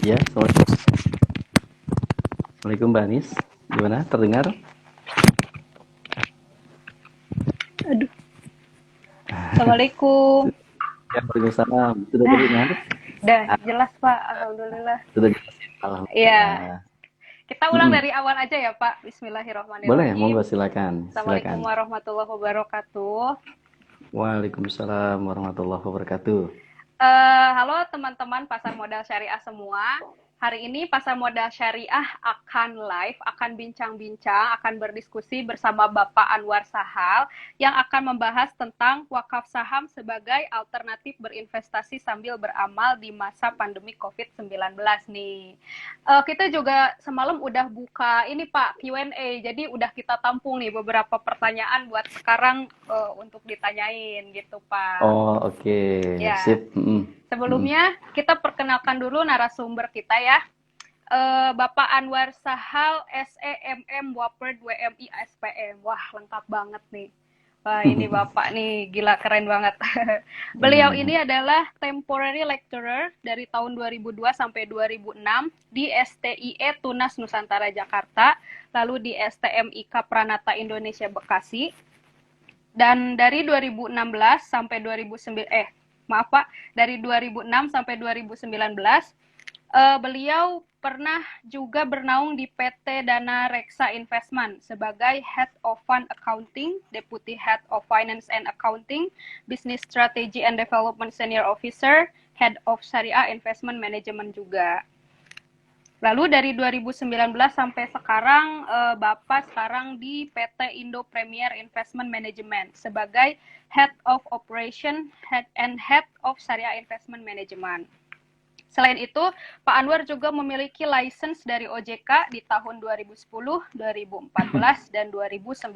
Ya, Assalamualaikum Mbak Anis. Gimana? Terdengar? Aduh, Assalamualaikum. Ya, Waalaikumsalam. Sudah Nah, terdengar? udah Ah, jelas Pak, Alhamdulillah. sudah jelas ya? Iya, Alhamdulillah. kita ulang Mm-mm. dari awal aja ya Pak. Boleh, monggo Bismillahirrahmanirrahim. silakan. Assalamualaikum Silakan. warahmatullahi wabarakatuh. Waalaikumsalam warahmatullahi wabarakatuh. Halo teman-teman pasar modal syariah semua. Hari ini pasar modal syariah akan live, akan bincang-bincang, akan berdiskusi bersama Bapak Anwar Sahal yang akan membahas tentang wakaf saham sebagai alternatif berinvestasi sambil beramal di masa pandemi COVID-19 nih. Kita juga semalam udah buka ini Pak Q&A, jadi udah kita tampung nih beberapa pertanyaan buat sekarang untuk ditanyain gitu Pak. Oh, oke. Ya, Sip. Mm-mm. Mm-mm. sebelumnya kita perkenalkan dulu narasumber kita ya. Bapak Anwar Sahal, SEMM, Wapred, WMI, SPM. Wah, lengkap banget nih. Wah, ini Bapak nih, gila keren banget. Beliau Nah, ini adalah temporary lecturer dari tahun 2002 sampai 2006 di STIE Tunas Nusantara Jakarta, lalu di STMIK Pranata Indonesia Bekasi, dan dari 2016 sampai 2009 maaf Pak, dari 2006 sampai 2019 beliau pernah juga bernaung di PT Dana Reksa Investment sebagai Head of Fund Accounting, Deputy Head of Finance and Accounting, Business Strategy and Development Senior Officer, Head of Syariah Investment Management juga. Lalu dari 2019 sampai sekarang, Bapak sekarang di PT Indo Premier Investment Management sebagai Head of Operation and Head of Syariah Investment Management. Selain itu, Pak Anwar juga memiliki license dari OJK di tahun 2010, 2014, dan 2019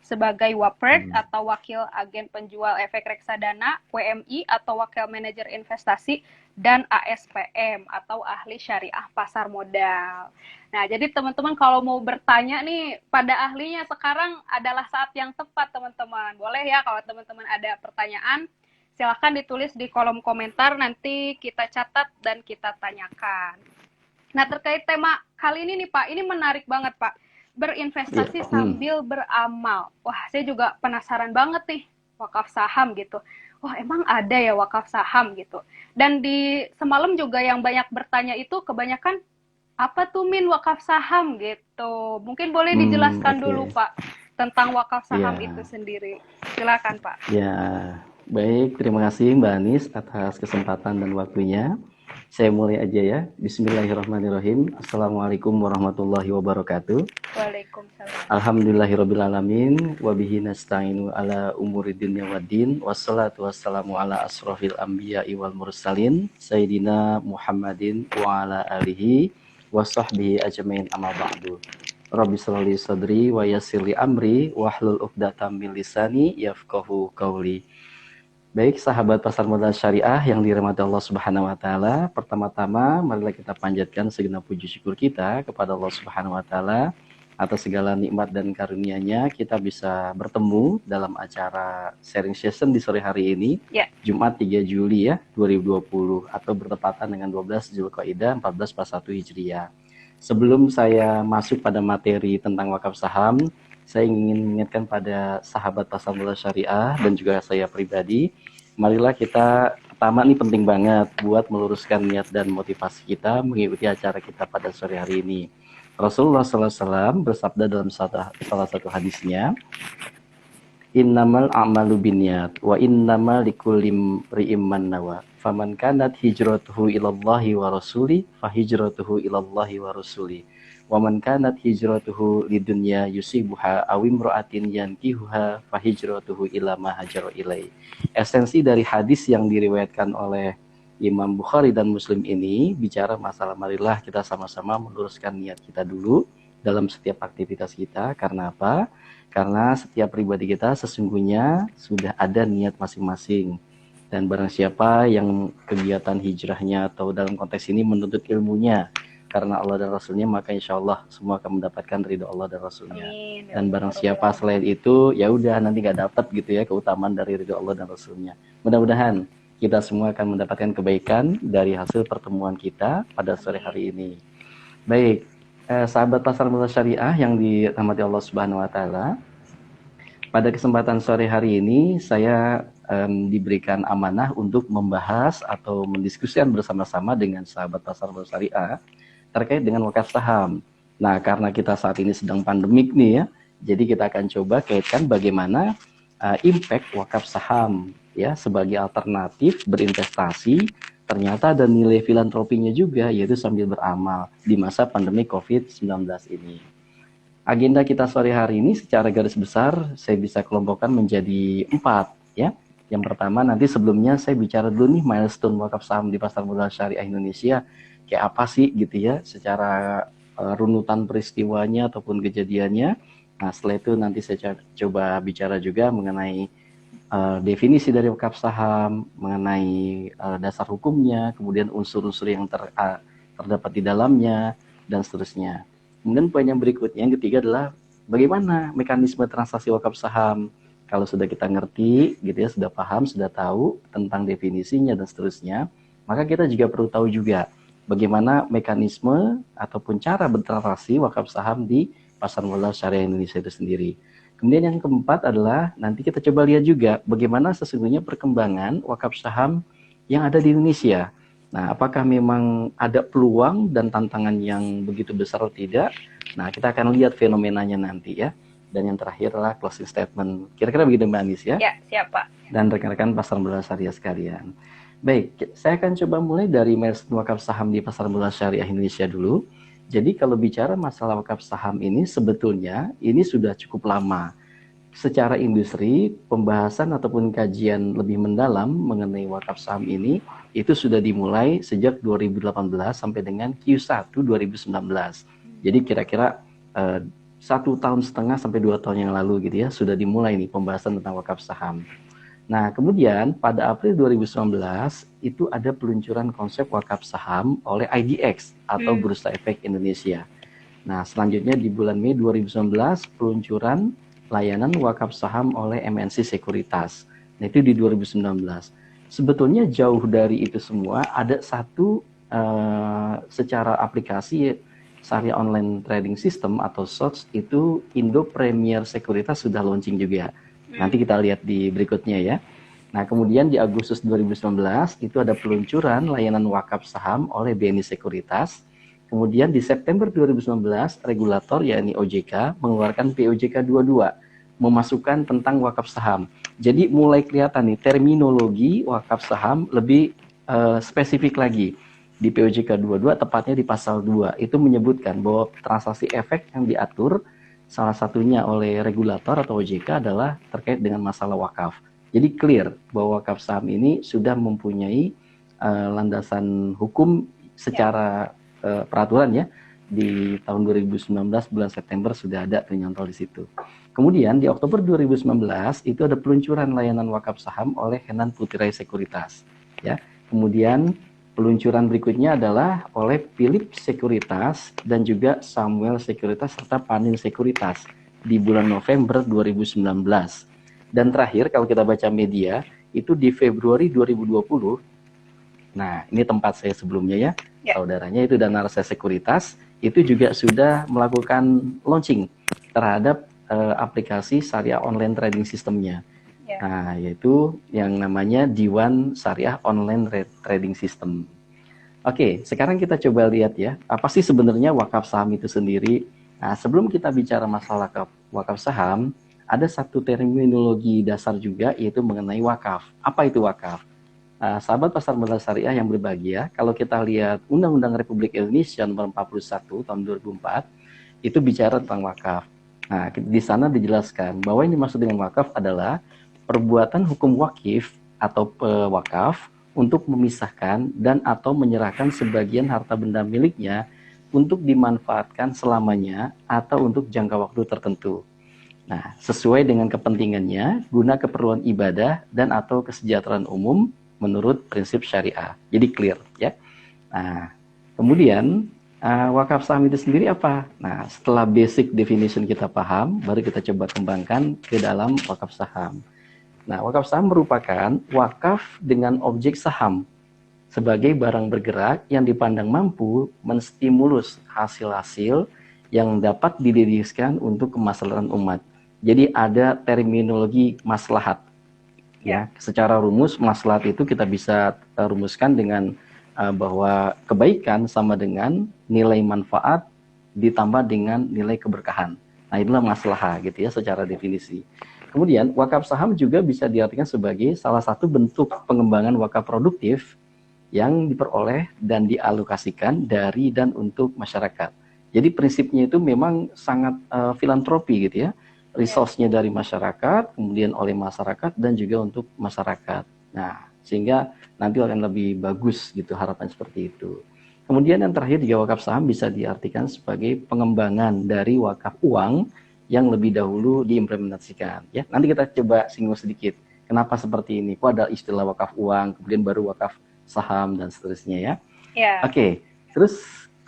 sebagai WAPERD mm. atau Wakil Agen Penjual Efek Reksadana, WMI atau Wakil Manajer Investasi, dan ASPM atau Ahli Syariah Pasar Modal. Nah, jadi teman-teman kalau mau bertanya nih pada ahlinya sekarang adalah saat yang tepat teman-teman. Boleh ya kalau teman-teman ada pertanyaan, silahkan ditulis di kolom komentar, nanti kita catat dan kita tanyakan. Nah, terkait tema kali ini nih Pak, ini menarik banget Pak. Iya. Berinvestasi Mm. sambil beramal. Wah, saya juga penasaran banget nih, wakaf saham gitu. Wah, emang ada ya wakaf saham gitu. Dan di semalam juga yang banyak bertanya itu kebanyakan, apa tuh Min wakaf saham gitu. Mungkin boleh dijelaskan dulu Oke. Pak tentang wakaf saham itu Ya. sendiri. Silakan Pak. Ya, baik. Terima kasih Mbak Anis atas kesempatan dan waktunya. Saya mulai aja ya. Bismillahirrahmanirrahim. Assalamualaikum warahmatullahi wabarakatuh. Waalaikumsalam. Alhamdulillahirrabbilalamin. Wabihi nasta'inu ala umuri dunya waddin. Wassalatu wassalamu ala asrofil anbiya'i wal mursalin. Sayyidina Muhammadin wa ala alihi wa sahbihi ajmain amma ba'du. Rabbi sholli sadri wa yassirli amri wahlul 'uqdatam min lisani yafqahu qawli. Baik sahabat pasar modal syariah yang dirahmati Allah Subhanahu wa taala, pertama-tama marilah kita panjatkan segenap puji syukur kita kepada Allah Subhanahu wa taala atas segala nikmat dan karunia-Nya kita bisa bertemu dalam acara sharing session di sore hari ini, Ya, Jumat 3 Juli ya 2020 atau bertepatan dengan 12 Zulqa'dah 1441 Hijriah. Sebelum saya masuk pada materi tentang wakaf saham, saya ingin mengingatkan pada sahabat pasar modal syariah dan juga saya pribadi, marilah kita, pertama ini penting banget buat meluruskan niat dan motivasi kita mengikuti acara kita pada sore hari ini. Rasulullah SAW bersabda dalam salah satu hadisnya, Innamal a'malu binniyat wa innamal likulli imri'in ma nawa. Faman kanat hijratuhu ilallahi wa rasuli fa hijratuhu ilallahi wa rasuli. Wa man kanat hijratuhu lidunya yusibuha aw imra'atin yankihuha fa hijratuhu ila ma hajara ilai. Esensi dari hadis yang diriwayatkan oleh Imam Bukhari dan Muslim ini bicara masalah marilah kita sama-sama meluruskan niat kita dulu dalam setiap aktivitas kita. Karena apa? Karena setiap pribadi kita sesungguhnya sudah ada niat masing-masing. Dan barang siapa yang kegiatan hijrahnya atau dalam konteks ini menuntut ilmunya karena Allah dan Rasulnya, maka insya Allah semua akan mendapatkan ridho Allah dan Rasulnya. amin. Ya Dan Allah, barang ya Rabbil siapa Alamin. selain itu, ya udah nanti nggak dapat gitu ya keutamaan dari ridho Allah dan Rasulnya. Mudah-mudahan kita semua akan mendapatkan kebaikan dari hasil pertemuan kita pada sore hari ini. Baik, sahabat Pasar Modal Syariah yang dirahmati Allah Subhanahu wa taala. Pada kesempatan sore hari ini saya diberikan amanah untuk membahas atau mendiskusikan bersama-sama dengan sahabat Pasar Modal Syariah terkait dengan wakaf saham. Nah, karena kita saat ini sedang pandemik nih ya, jadi kita akan coba kaitkan bagaimana impact wakaf saham ya sebagai alternatif berinvestasi. Ternyata ada nilai filantropinya juga, yaitu sambil beramal di masa pandemi COVID-19 ini. Agenda kita sore hari ini secara garis besar saya bisa kelompokkan menjadi 4 ya. Yang pertama, nanti sebelumnya saya bicara dulu nih milestone wakaf saham di Pasar Modal Syariah Indonesia kayak apa sih gitu ya, secara runutan peristiwanya ataupun kejadiannya. Nah, setelah itu nanti saya coba bicara juga mengenai definisi dari wakaf saham, mengenai dasar hukumnya, kemudian unsur-unsur yang terdapat di dalamnya, dan seterusnya. Kemudian poin yang berikutnya, yang ketiga adalah bagaimana mekanisme transaksi wakaf saham. Kalau sudah kita ngerti, gitu ya, sudah paham, sudah tahu tentang definisinya dan seterusnya, maka kita juga perlu tahu juga bagaimana mekanisme ataupun cara bertransaksi wakaf saham di Pasar Modal Syariah Indonesia itu sendiri. Kemudian yang keempat adalah nanti kita coba lihat juga bagaimana sesungguhnya perkembangan wakaf saham yang ada di Indonesia. Nah, apakah memang ada peluang dan tantangan yang begitu besar atau tidak? Nah, kita akan lihat fenomenanya nanti ya. Dan yang terakhir adalah closing statement. Kira-kira begitu Mbak Anis ya? Ya, siap Pak. Dan rekan-rekan Pasar Modal Syariah sekalian. Baik, saya akan coba mulai dari milestone wakaf saham di Pasar Modal Syariah Indonesia dulu. Jadi kalau bicara masalah wakaf saham ini sebetulnya ini sudah cukup lama. Secara industri, pembahasan ataupun kajian lebih mendalam mengenai wakaf saham ini itu sudah dimulai sejak 2018 sampai dengan Q1 2019. Jadi kira-kira 1,5 tahun sampai 2 tahun yang lalu gitu ya, sudah dimulai nih pembahasan tentang wakaf saham. Nah, kemudian pada April 2019 itu ada peluncuran konsep wakaf saham oleh IDX atau Bursa Efek Indonesia. Nah, selanjutnya di bulan Mei 2019 peluncuran layanan wakaf saham oleh MNC Sekuritas. Nah, itu di 2019. Sebetulnya jauh dari itu semua ada satu secara aplikasi Syariah Online Trading System atau SOTS itu Indo Premier Sekuritas sudah launching juga. Nanti kita lihat di berikutnya ya. Nah, kemudian di Agustus 2019 itu ada peluncuran layanan wakaf saham oleh BNI Sekuritas. Kemudian di September 2019 regulator yakni OJK mengeluarkan POJK 22 memasukkan tentang wakaf saham. Jadi mulai kelihatan nih terminologi wakaf saham lebih spesifik lagi. Di POJK 22 tepatnya di pasal 2 itu menyebutkan bahwa transaksi efek yang diatur salah satunya oleh regulator atau OJK adalah terkait dengan masalah wakaf. Jadi clear bahwa wakaf saham ini sudah mempunyai landasan hukum secara peraturan ya. Di tahun 2019 bulan September sudah ada ternyantol di situ. Kemudian di Oktober 2019 itu ada peluncuran layanan wakaf saham oleh Henan Putri Sekuritas. Ya. Kemudian peluncuran berikutnya adalah oleh Philip Sekuritas dan juga Samuel Sekuritas serta Panin Sekuritas di bulan November 2019. Dan terakhir kalau kita baca media itu di Februari 2020. Nah, ini tempat saya sebelumnya ya. Saudaranya itu Danarsa Sekuritas itu juga sudah melakukan launching terhadap aplikasi Syariah Online Trading Systemnya. Nah, yaitu yang namanya Diwan Syariah Online Trading System. Oke, sekarang kita coba lihat ya, apa sih sebenarnya wakaf saham itu sendiri? Nah, sebelum kita bicara masalah wakaf saham, ada satu terminologi dasar juga, yaitu mengenai wakaf. Apa itu wakaf? Sahabat Pasar Modal Syariah yang berbahagia, kalau kita lihat Undang-Undang Republik Indonesia Nomor 41 Tahun 2004, itu bicara tentang wakaf. Nah, di sana dijelaskan bahwa yang dimaksud dengan wakaf adalah perbuatan hukum wakif atau pewakaf untuk memisahkan dan atau menyerahkan sebagian harta benda miliknya untuk dimanfaatkan selamanya atau untuk jangka waktu tertentu. Nah, sesuai dengan kepentingannya, guna keperluan ibadah dan atau kesejahteraan umum menurut prinsip syariah. Jadi clear ya. Nah, kemudian wakaf saham itu sendiri apa? Nah, setelah basic definition kita paham, baru kita coba kembangkan ke dalam wakaf saham. Nah, wakaf saham merupakan wakaf dengan objek saham sebagai barang bergerak yang dipandang mampu menstimulus hasil-hasil yang dapat didedikasikan untuk kemaslahatan umat. Jadi ada terminologi maslahat. Ya, secara rumus maslahat itu kita bisa rumuskan dengan bahwa kebaikan sama dengan nilai manfaat ditambah dengan nilai keberkahan. Nah, itulah maslahah gitu ya secara definisi. Kemudian wakaf saham juga bisa diartikan sebagai salah satu bentuk pengembangan wakaf produktif yang diperoleh dan dialokasikan dari dan untuk masyarakat. Jadi prinsipnya itu memang sangat filantropi gitu ya. Resource-nya dari masyarakat, kemudian oleh masyarakat dan juga untuk masyarakat. Nah, sehingga nanti akan lebih bagus gitu harapan seperti itu. Kemudian yang terakhir juga wakaf saham bisa diartikan sebagai pengembangan dari wakaf uang yang lebih dahulu diimplementasikan. Ya, nanti kita coba singgung sedikit. Kenapa seperti ini? Kok ada istilah wakaf uang, kemudian baru wakaf saham dan seterusnya ya. Oke, terus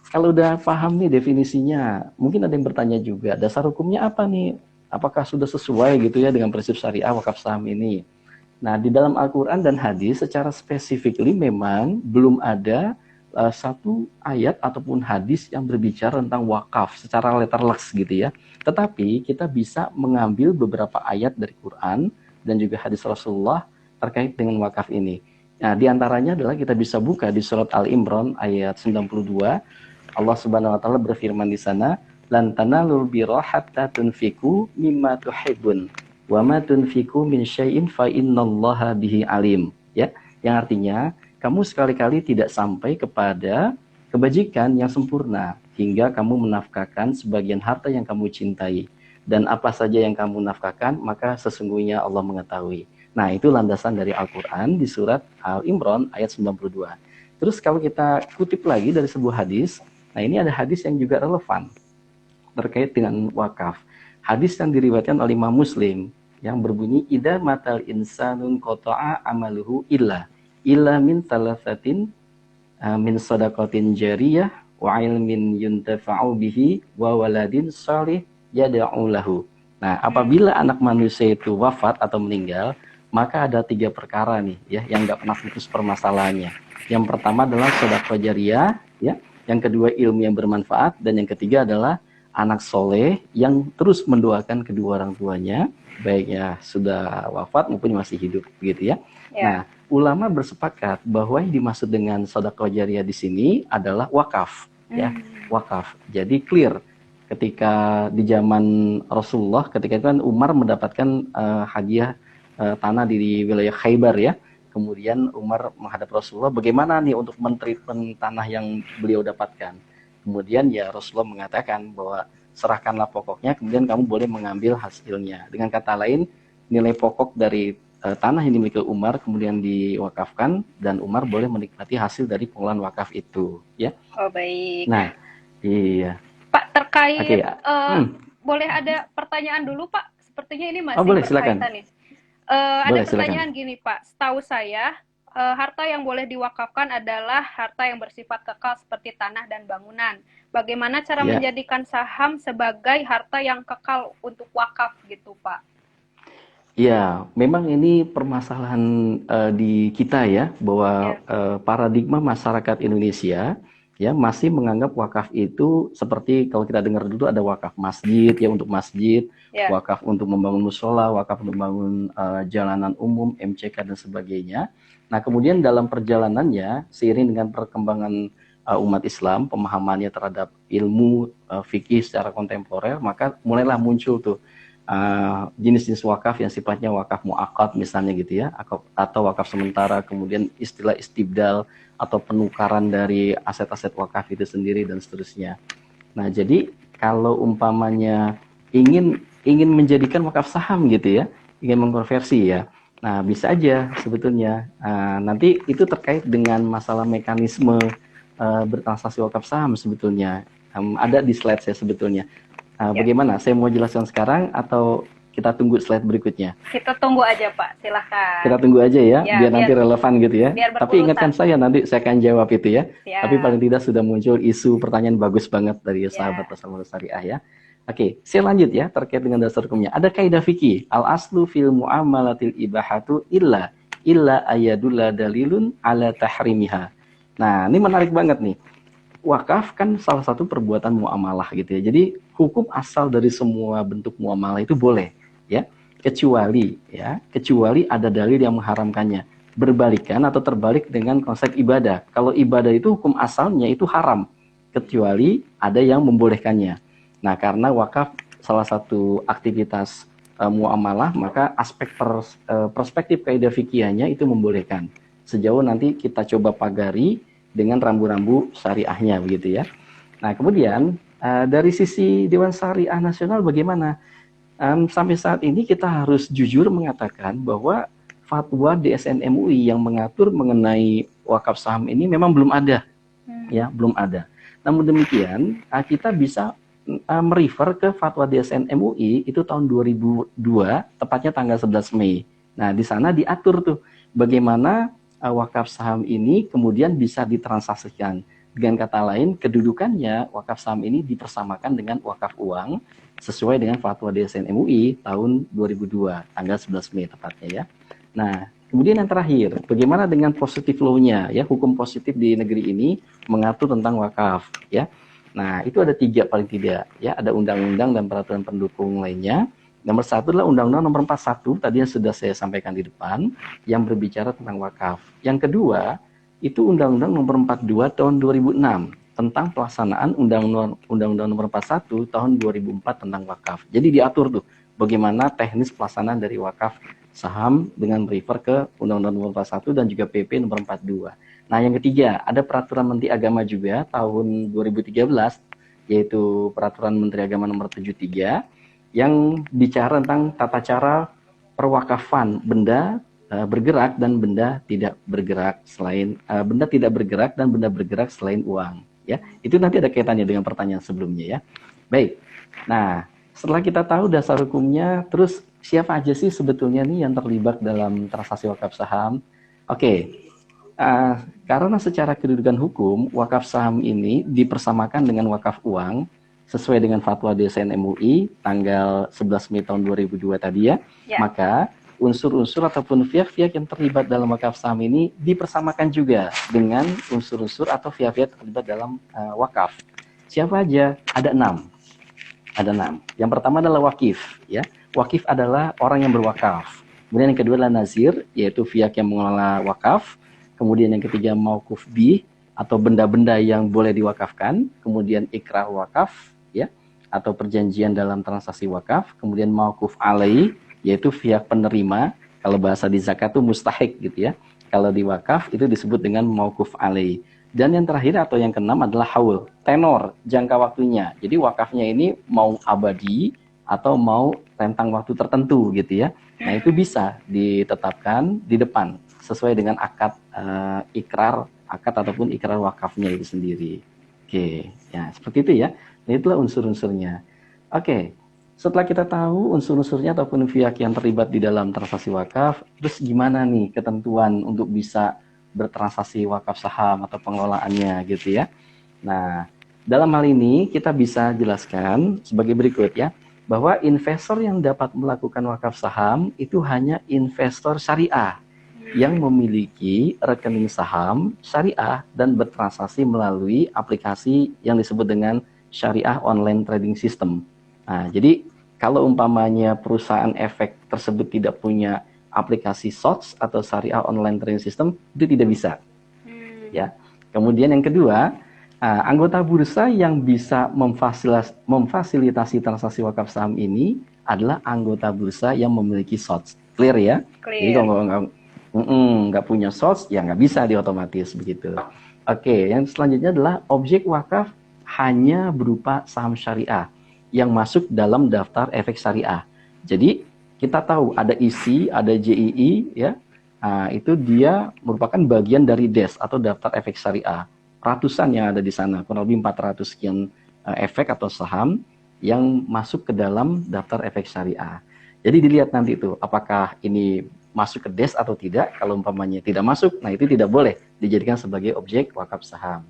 kalau udah paham nih definisinya, mungkin ada yang bertanya juga, dasar hukumnya apa nih? Apakah sudah sesuai gitu ya dengan prinsip syariah wakaf saham ini? Nah, di dalam Al-Quran dan hadis secara spesifikly memang belum ada satu ayat ataupun hadis yang berbicara tentang wakaf secara letterless gitu ya. Tetapi kita bisa mengambil beberapa ayat dari Quran dan juga hadis Rasulullah terkait dengan wakaf ini. Nah, di antaranya adalah kita bisa buka di surat Al-Imran ayat 92. Allah Subhanahu wa taala berfirman di sana, "Lan tanalul birra hatta tunfiqu mimma tuhibbun wa ma tunfiqu min syai'in fa innallaha bihi alim." Ya, yang artinya kamu sekali-kali tidak sampai kepada kebajikan yang sempurna hingga kamu menafkahkan sebagian harta yang kamu cintai, dan apa saja yang kamu nafkahkan maka sesungguhnya Allah mengetahui. Nah, itu landasan dari Al-Quran di surat Al-Imran ayat 92. Terus kalau kita kutip lagi dari sebuah hadis, nah ini ada hadis yang juga relevan terkait dengan wakaf. Hadis yang diriwayatkan oleh Imam Muslim yang berbunyi, "Idza matal insanun qata'a amaluhu illa min thalathatin min shadaqatin jariyah wa ilmin yuntafa'u bihi wa waladin shalih yad'u lahu." Nah, apabila anak manusia itu wafat atau meninggal, maka ada 3 perkara nih ya yang nggak pernah putus permasalahannya. Yang pertama adalah sedekah jariyah, ya. Yang kedua ilmu yang bermanfaat, dan yang ketiga adalah anak soleh yang terus mendoakan kedua orang tuanya, baik ya sudah wafat maupun masih hidup, begitu ya. Nah, ulama bersepakat bahwa yang dimaksud dengan sedekah jariyah di sini adalah wakaf, ya, wakaf. Jadi clear. Ketika di zaman Rasulullah, ketika itu kan Umar mendapatkan hadiah tanah di wilayah Khaybar ya. Kemudian Umar menghadap Rasulullah, bagaimana nih untuk mentreatment tanah yang beliau dapatkan. Kemudian ya Rasulullah mengatakan bahwa serahkanlah pokoknya, kemudian kamu boleh mengambil hasilnya. Dengan kata lain, nilai pokok dari tanah yang dimiliki Umar kemudian diwakafkan, dan Umar boleh menikmati hasil dari pengelolaan wakaf itu. Ya. Oh, baik. Nah, iya. Pak, terkait boleh ada pertanyaan dulu Pak? Sepertinya ini masih boleh, berkaitan silakan. nih. Ada Boleh, pertanyaan silakan. gini Pak, setahu saya harta yang boleh diwakafkan adalah harta yang bersifat kekal seperti tanah dan bangunan. Bagaimana cara menjadikan saham sebagai harta yang kekal untuk wakaf gitu Pak? Ya, memang ini permasalahan di kita ya, bahwa paradigma masyarakat Indonesia ya masih menganggap wakaf itu seperti kalau kita dengar dulu ada wakaf masjid ya untuk masjid, wakaf untuk membangun musola, wakaf untuk membangun jalanan umum, MCK dan sebagainya. Nah, kemudian dalam perjalanannya seiring dengan perkembangan umat Islam, pemahamannya terhadap ilmu fikih secara kontemporer, maka mulailah muncul tuh jenis-jenis wakaf yang sifatnya wakaf mu'aqqad misalnya gitu ya, atau wakaf sementara, kemudian istilah istibdal atau penukaran dari aset-aset wakaf itu sendiri dan seterusnya. Nah, jadi kalau umpamanya ingin menjadikan wakaf saham gitu ya, ingin mengkonversi ya, nah bisa aja sebetulnya. Nanti itu terkait dengan masalah mekanisme bertransaksi wakaf saham sebetulnya. Ada di slide saya sebetulnya. Bagaimana? Saya mau jelaskan sekarang atau kita tunggu slide berikutnya? Kita tunggu aja Pak, silahkan. Kita tunggu aja ya, biar nanti relevan gitu ya. Tapi ingatkan saya, nanti saya akan jawab itu ya. Tapi paling tidak sudah muncul isu pertanyaan bagus banget dari sahabat Tasawuf Syariah ya. Oke, saya lanjut ya terkait dengan dasar hukumnya. Ada kaidah fikih, al aslu fil muamalatil ibahatu illa ayadulla dalilun ala tahrimiha. Nah, ini menarik banget nih. Wakaf kan salah satu perbuatan muamalah gitu ya. Jadi hukum asal dari semua bentuk muamalah itu boleh ya, kecuali ada dalil yang mengharamkannya. Berbalikan atau terbalik dengan konsep ibadah. Kalau ibadah itu hukum asalnya itu haram, kecuali ada yang membolehkannya. Nah, karena wakaf salah satu aktivitas muamalah, maka aspek perspektif kaidah fikihnya itu membolehkan. Sejauh nanti kita coba pagari dengan rambu-rambu syariahnya begitu ya. Nah, kemudian dari sisi Dewan Syariah Nasional bagaimana? Sampai saat ini kita harus jujur mengatakan bahwa fatwa DSN MUI yang mengatur mengenai wakaf saham ini memang belum ada, ya, belum ada. Namun demikian, kita bisa merefer ke fatwa DSN MUI itu tahun 2002, tepatnya tanggal 11 Mei. Nah, di sana diatur tuh bagaimana wakaf saham ini kemudian bisa ditransaksikan. Dengan kata lain, kedudukannya wakaf saham ini dipersamakan dengan wakaf uang sesuai dengan fatwa DSN MUI tahun 2002, tanggal 11 Mei tepatnya ya. Nah, kemudian yang terakhir, bagaimana dengan positif law-nya ya, hukum positif di negeri ini mengatur tentang wakaf ya. Nah, itu ada 3 paling tidak ya, ada undang-undang dan peraturan pendukung lainnya. Nomor 1 adalah Undang-Undang Nomor 41, tadi yang sudah saya sampaikan di depan, yang berbicara tentang wakaf. Yang kedua, itu Undang-Undang Nomor 42 tahun 2006 tentang pelaksanaan Undang-Undang Nomor 41 tahun 2004 tentang wakaf. Jadi diatur tuh bagaimana teknis pelaksanaan dari wakaf saham dengan refer ke Undang-Undang Nomor 41 dan juga PP Nomor 42. Nah, yang ketiga, ada Peraturan Menteri Agama juga tahun 2013, yaitu Peraturan Menteri Agama Nomor 73, yang bicara tentang tata cara perwakafan benda bergerak dan benda tidak bergerak selain benda tidak bergerak dan benda bergerak selain uang. Ya, itu nanti ada kaitannya dengan pertanyaan sebelumnya ya. Baik. Nah, setelah kita tahu dasar hukumnya, terus siapa aja sih sebetulnya nih yang terlibat dalam transaksi wakaf saham? Oke. Karena secara kedudukan hukum, wakaf saham ini dipersamakan dengan wakaf uang sesuai dengan fatwa DSN MUI tanggal 11 Mei tahun 2002 tadi ya. Maka unsur-unsur ataupun pihak-pihak yang terlibat dalam wakaf saham ini dipersamakan juga dengan unsur-unsur atau pihak-pihak terlibat dalam wakaf. Siapa aja? Ada 6. Ada 6. Yang pertama adalah wakif ya. Wakif adalah orang yang berwakaf. Kemudian yang kedua adalah nazir, yaitu pihak yang mengelola wakaf. Kemudian yang ketiga mauquf bih, atau benda-benda yang boleh diwakafkan. Kemudian ikrah wakaf ya, atau perjanjian dalam transaksi wakaf. Kemudian mauquf alai, yaitu pihak penerima. Kalau bahasa di zakat itu mustahik gitu ya. Kalau di wakaf itu disebut dengan mauquf alai. Dan yang terakhir atau yang keenam adalah haul, tenor, jangka waktunya. Jadi wakafnya ini mau abadi atau mau rentang waktu tertentu gitu ya. Nah, itu bisa ditetapkan di depan sesuai dengan akad akad ataupun ikrar wakafnya itu sendiri. Oke, ya seperti itu ya. Nah, itulah unsur-unsurnya. Oke, setelah kita tahu unsur-unsurnya ataupun pihak yang terlibat di dalam transaksi wakaf, terus gimana nih ketentuan untuk bisa bertransaksi wakaf saham atau pengelolaannya gitu ya. Nah, dalam hal ini kita bisa jelaskan sebagai berikut ya, bahwa investor yang dapat melakukan wakaf saham itu hanya investor syariah yang memiliki rekening saham syariah dan bertransaksi melalui aplikasi yang disebut dengan syariah online trading system. Nah, jadi kalau umpamanya perusahaan efek tersebut tidak punya aplikasi SOTS atau syariah online trading system, itu tidak bisa. Ya. Kemudian yang kedua, anggota bursa yang bisa memfasilitasi transaksi wakaf saham ini adalah anggota bursa yang memiliki SOTS. Clear ya? Clear. Jadi kalau nggak punya SOTS, ya nggak bisa diotomatis begitu. Oke, yang selanjutnya adalah objek wakaf hanya berupa saham syariah yang masuk dalam daftar efek syariah. Jadi kita tahu ada ISI, ada JII, ya, itu dia merupakan bagian dari DES atau daftar efek syariah. Ratusan yang ada di sana, kurang lebih 400 sekian efek atau saham yang masuk ke dalam daftar efek syariah. Jadi dilihat nanti itu apakah ini masuk ke DES atau tidak. Kalau umpamanya tidak masuk, nah itu tidak boleh dijadikan sebagai objek wakaf saham.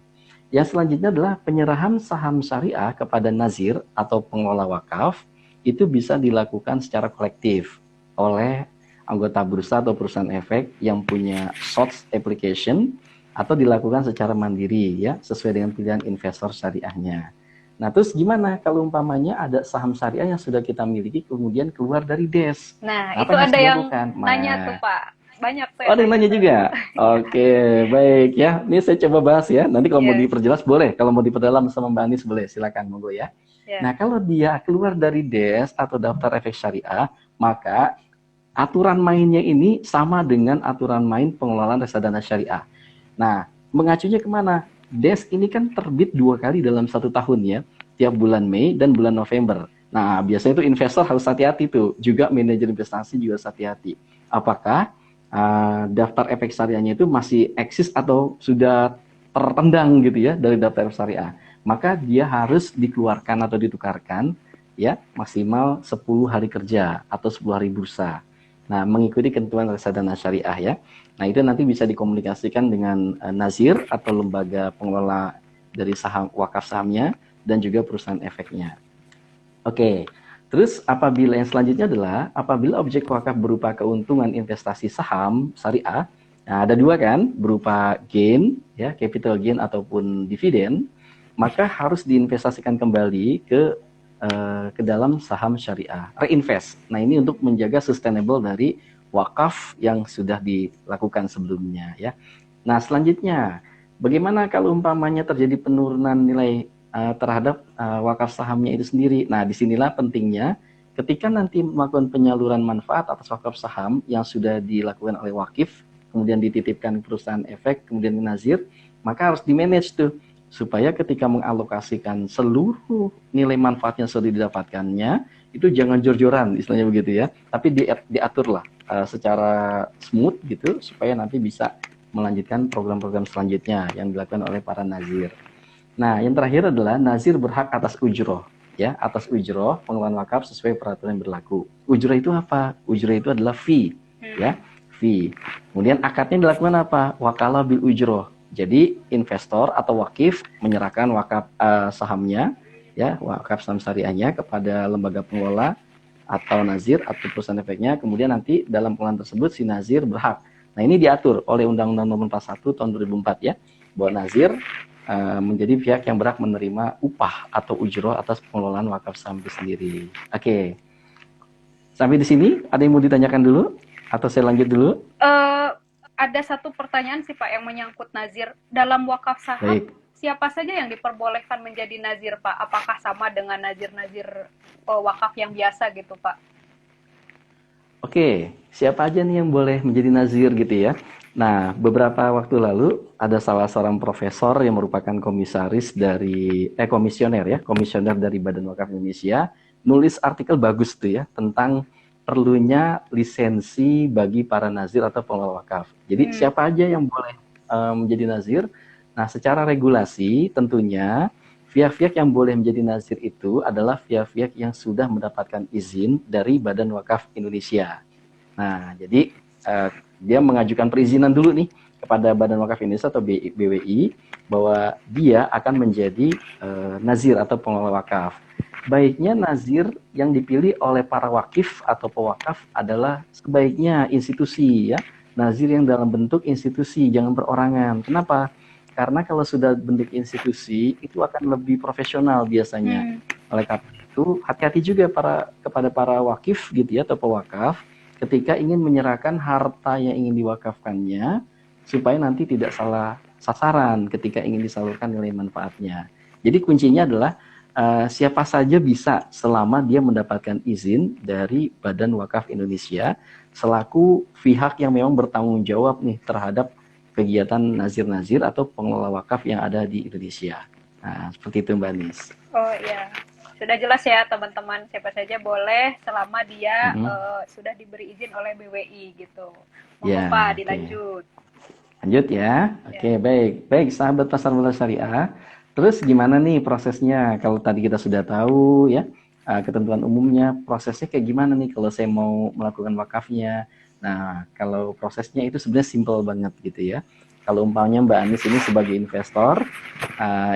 Yang selanjutnya adalah penyerahan saham syariah kepada nazir atau pengelola wakaf itu bisa dilakukan secara kolektif oleh anggota bursa atau perusahaan efek yang punya SOTS application atau dilakukan secara mandiri ya sesuai dengan pilihan investor syariahnya. Nah, terus gimana kalau umpamanya ada saham syariah yang sudah kita miliki kemudian keluar dari DES? Nah, Nah, apa itu yang harus ada yang dilakukan? nanya tuh, Pak. Banyak tuh Oh, yang ada yang nanya nanya tuh. juga. Oke, baik ya. Ini saya coba bahas ya. Nanti kalau mau Yes, diperjelas boleh. Kalau mau diperdalam sama Mbak Anis boleh. Silakan, monggo ya. ya. Nah, kalau dia keluar dari DES atau daftar efek syariah, maka aturan mainnya ini sama dengan aturan main pengelolaan reksadana syariah. Nah, mengacunya kemana? DES ini kan terbit 2 kali dalam 1 tahun ya, tiap bulan Mei dan bulan November. Nah, biasanya itu investor harus hati-hati tuh, juga manajer investasi juga harus hati-hati. Apakah daftar efek syariahnya itu masih eksis atau sudah tertendang gitu ya dari daftar efek syariah? Maka dia harus dikeluarkan atau ditukarkan ya maksimal 10 hari kerja atau 10 hari bursa. Nah, mengikuti ketentuan reksadana syariah ya. Nah, itu nanti bisa dikomunikasikan dengan nazir atau lembaga pengelola dari saham wakaf sahamnya dan juga perusahaan efeknya. Oke. Terus apabila yang selanjutnya adalah apabila objek wakaf berupa keuntungan investasi saham syariah, nah ada 2 kan, berupa gain ya, capital gain ataupun dividen, maka harus diinvestasikan kembali ke dalam saham syariah, reinvest. Nah, ini untuk menjaga sustainable dari wakaf yang sudah dilakukan sebelumnya ya. Nah, selanjutnya, bagaimana kalau umpamanya terjadi penurunan nilai terhadap wakaf sahamnya itu sendiri? Nah, disinilah pentingnya ketika nanti melakukan penyaluran manfaat atas wakaf saham yang sudah dilakukan oleh wakif, kemudian dititipkan ke perusahaan efek, kemudian nazir, maka harus di-manage tuh supaya ketika mengalokasikan seluruh nilai manfaat yang sudah didapatkannya itu jangan jor-joran istilahnya begitu ya, tapi diaturlah secara smooth gitu supaya nanti bisa melanjutkan program-program selanjutnya yang dilakukan oleh para nazir. Nah, yang terakhir adalah nazir berhak atas ujroh ya, atas ujroh pengelolaan wakaf sesuai peraturan yang berlaku. Ujroh itu apa? Ujroh itu adalah fee ya, fee. Kemudian akadnya dilakukan apa? Wakalah bil ujroh. Jadi investor atau wakif menyerahkan wakaf sahamnya ya, wakaf saham syariahnya kepada lembaga pengelola atau nazir atau perusahaan efeknya, kemudian nanti dalam pengelolaan tersebut si nazir berhak. Nah, ini diatur oleh Undang-Undang Nomor 41 tahun 2004 ya, bahwa nazir menjadi pihak yang berhak menerima upah atau ujroh atas pengelolaan wakaf saham itu sendiri. Oke. Sampai di sini ada yang mau ditanyakan dulu atau saya lanjut dulu? Ada satu pertanyaan sih Pak yang menyangkut nazir. Dalam wakaf saham, Baik. siapa saja yang diperbolehkan menjadi nazir Pak? Apakah sama dengan nazir-nazir wakaf yang biasa gitu Pak? Oke, siapa aja nih yang boleh menjadi nazir gitu ya? Nah, beberapa waktu lalu ada salah seorang profesor yang merupakan komisioner dari Badan Wakaf Indonesia, nulis artikel bagus tuh ya tentang perlunya lisensi bagi para nazir atau pengelola wakaf. Jadi siapa aja yang boleh menjadi nazir? Nah, secara regulasi tentunya pihak-pihak yang boleh menjadi nazir itu adalah pihak-pihak yang sudah mendapatkan izin dari Badan Wakaf Indonesia. Nah, jadi dia mengajukan perizinan dulu nih kepada Badan Wakaf Indonesia atau BWI bahwa dia akan menjadi nazir atau pengelola wakaf. Baiknya nazir yang dipilih oleh para wakif atau pewakaf adalah sebaiknya institusi ya. Nazir yang dalam bentuk institusi, jangan perorangan. Kenapa? Karena kalau sudah bentuk institusi itu akan lebih profesional biasanya. Oleh karena itu hati-hati juga kepada para wakif gitu ya atau pewakaf ketika ingin menyerahkan harta yang ingin diwakafkannya supaya nanti tidak salah sasaran ketika ingin disalurkan nilai manfaatnya. Jadi kuncinya adalah siapa saja bisa selama dia mendapatkan izin dari Badan Wakaf Indonesia selaku pihak yang memang bertanggung jawab nih terhadap kegiatan nazir-nazir atau pengelola wakaf yang ada di Indonesia. Nah, seperti itu Mbak Nis. Oh iya, sudah jelas ya teman-teman, siapa saja boleh selama dia sudah diberi izin oleh BWI gitu. Monggo Ya, Pak, dilanjut. Lanjut ya. Oke, baik. Baik, sahabat pasar modal syariah. Terus gimana nih prosesnya? Kalau tadi kita sudah tahu ya, ketentuan umumnya, prosesnya kayak gimana nih kalau saya mau melakukan wakafnya? Nah, kalau prosesnya itu sebenarnya simple banget gitu ya. Kalau umpamanya Mbak Anis ini sebagai investor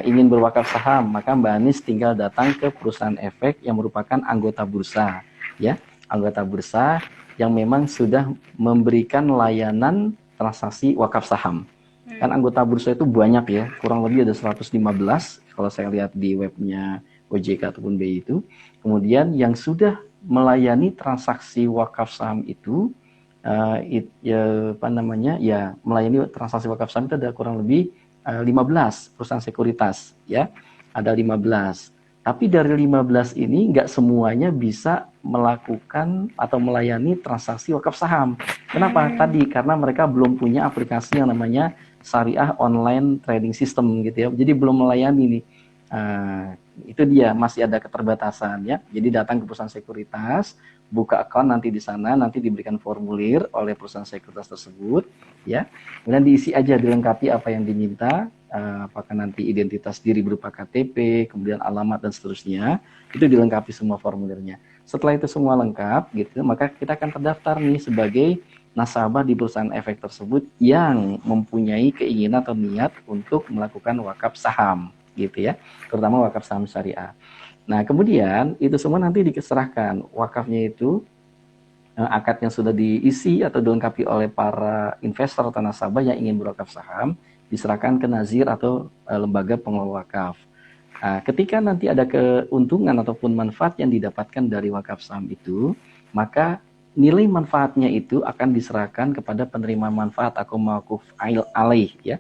ingin berwakaf saham, maka Mbak Anis tinggal datang ke perusahaan efek yang merupakan anggota bursa, ya, anggota bursa yang memang sudah memberikan layanan transaksi wakaf saham. Kan anggota bursa itu banyak ya, kurang lebih ada 115 kalau saya lihat di webnya OJK ataupun BI itu. Kemudian yang sudah melayani transaksi wakaf saham itu melayani transaksi wakaf saham itu ada kurang lebih 15 perusahaan sekuritas, ya, ada 15. Tapi dari 15 ini nggak semuanya bisa melakukan atau melayani transaksi wakaf saham. Kenapa? Tadi karena mereka belum punya aplikasi yang namanya syariah online trading system gitu ya. Jadi belum melayani nih. Itu dia, masih ada keterbatasan ya. Jadi datang ke perusahaan sekuritas, buka account nanti di sana, nanti diberikan formulir oleh perusahaan sekuritas tersebut ya. Kemudian diisi aja, dilengkapi apa yang diminta, apakah nanti identitas diri berupa KTP, kemudian alamat dan seterusnya. Itu dilengkapi semua formulirnya. Setelah itu semua lengkap gitu, maka kita akan terdaftar nih sebagai nasabah di perusahaan efek tersebut yang mempunyai keinginan atau niat untuk melakukan wakaf saham gitu ya, terutama wakaf saham syariah. Nah, kemudian itu semua nanti diserahkan wakafnya itu, akad yang sudah diisi atau dilengkapi oleh para investor atau nasabah yang ingin berwakaf saham, diserahkan ke nazir atau lembaga pengelola wakaf. Ketika nanti ada keuntungan ataupun manfaat yang didapatkan dari wakaf saham itu, maka nilai manfaatnya itu akan diserahkan kepada penerima manfaat atau mauquf alaih ya.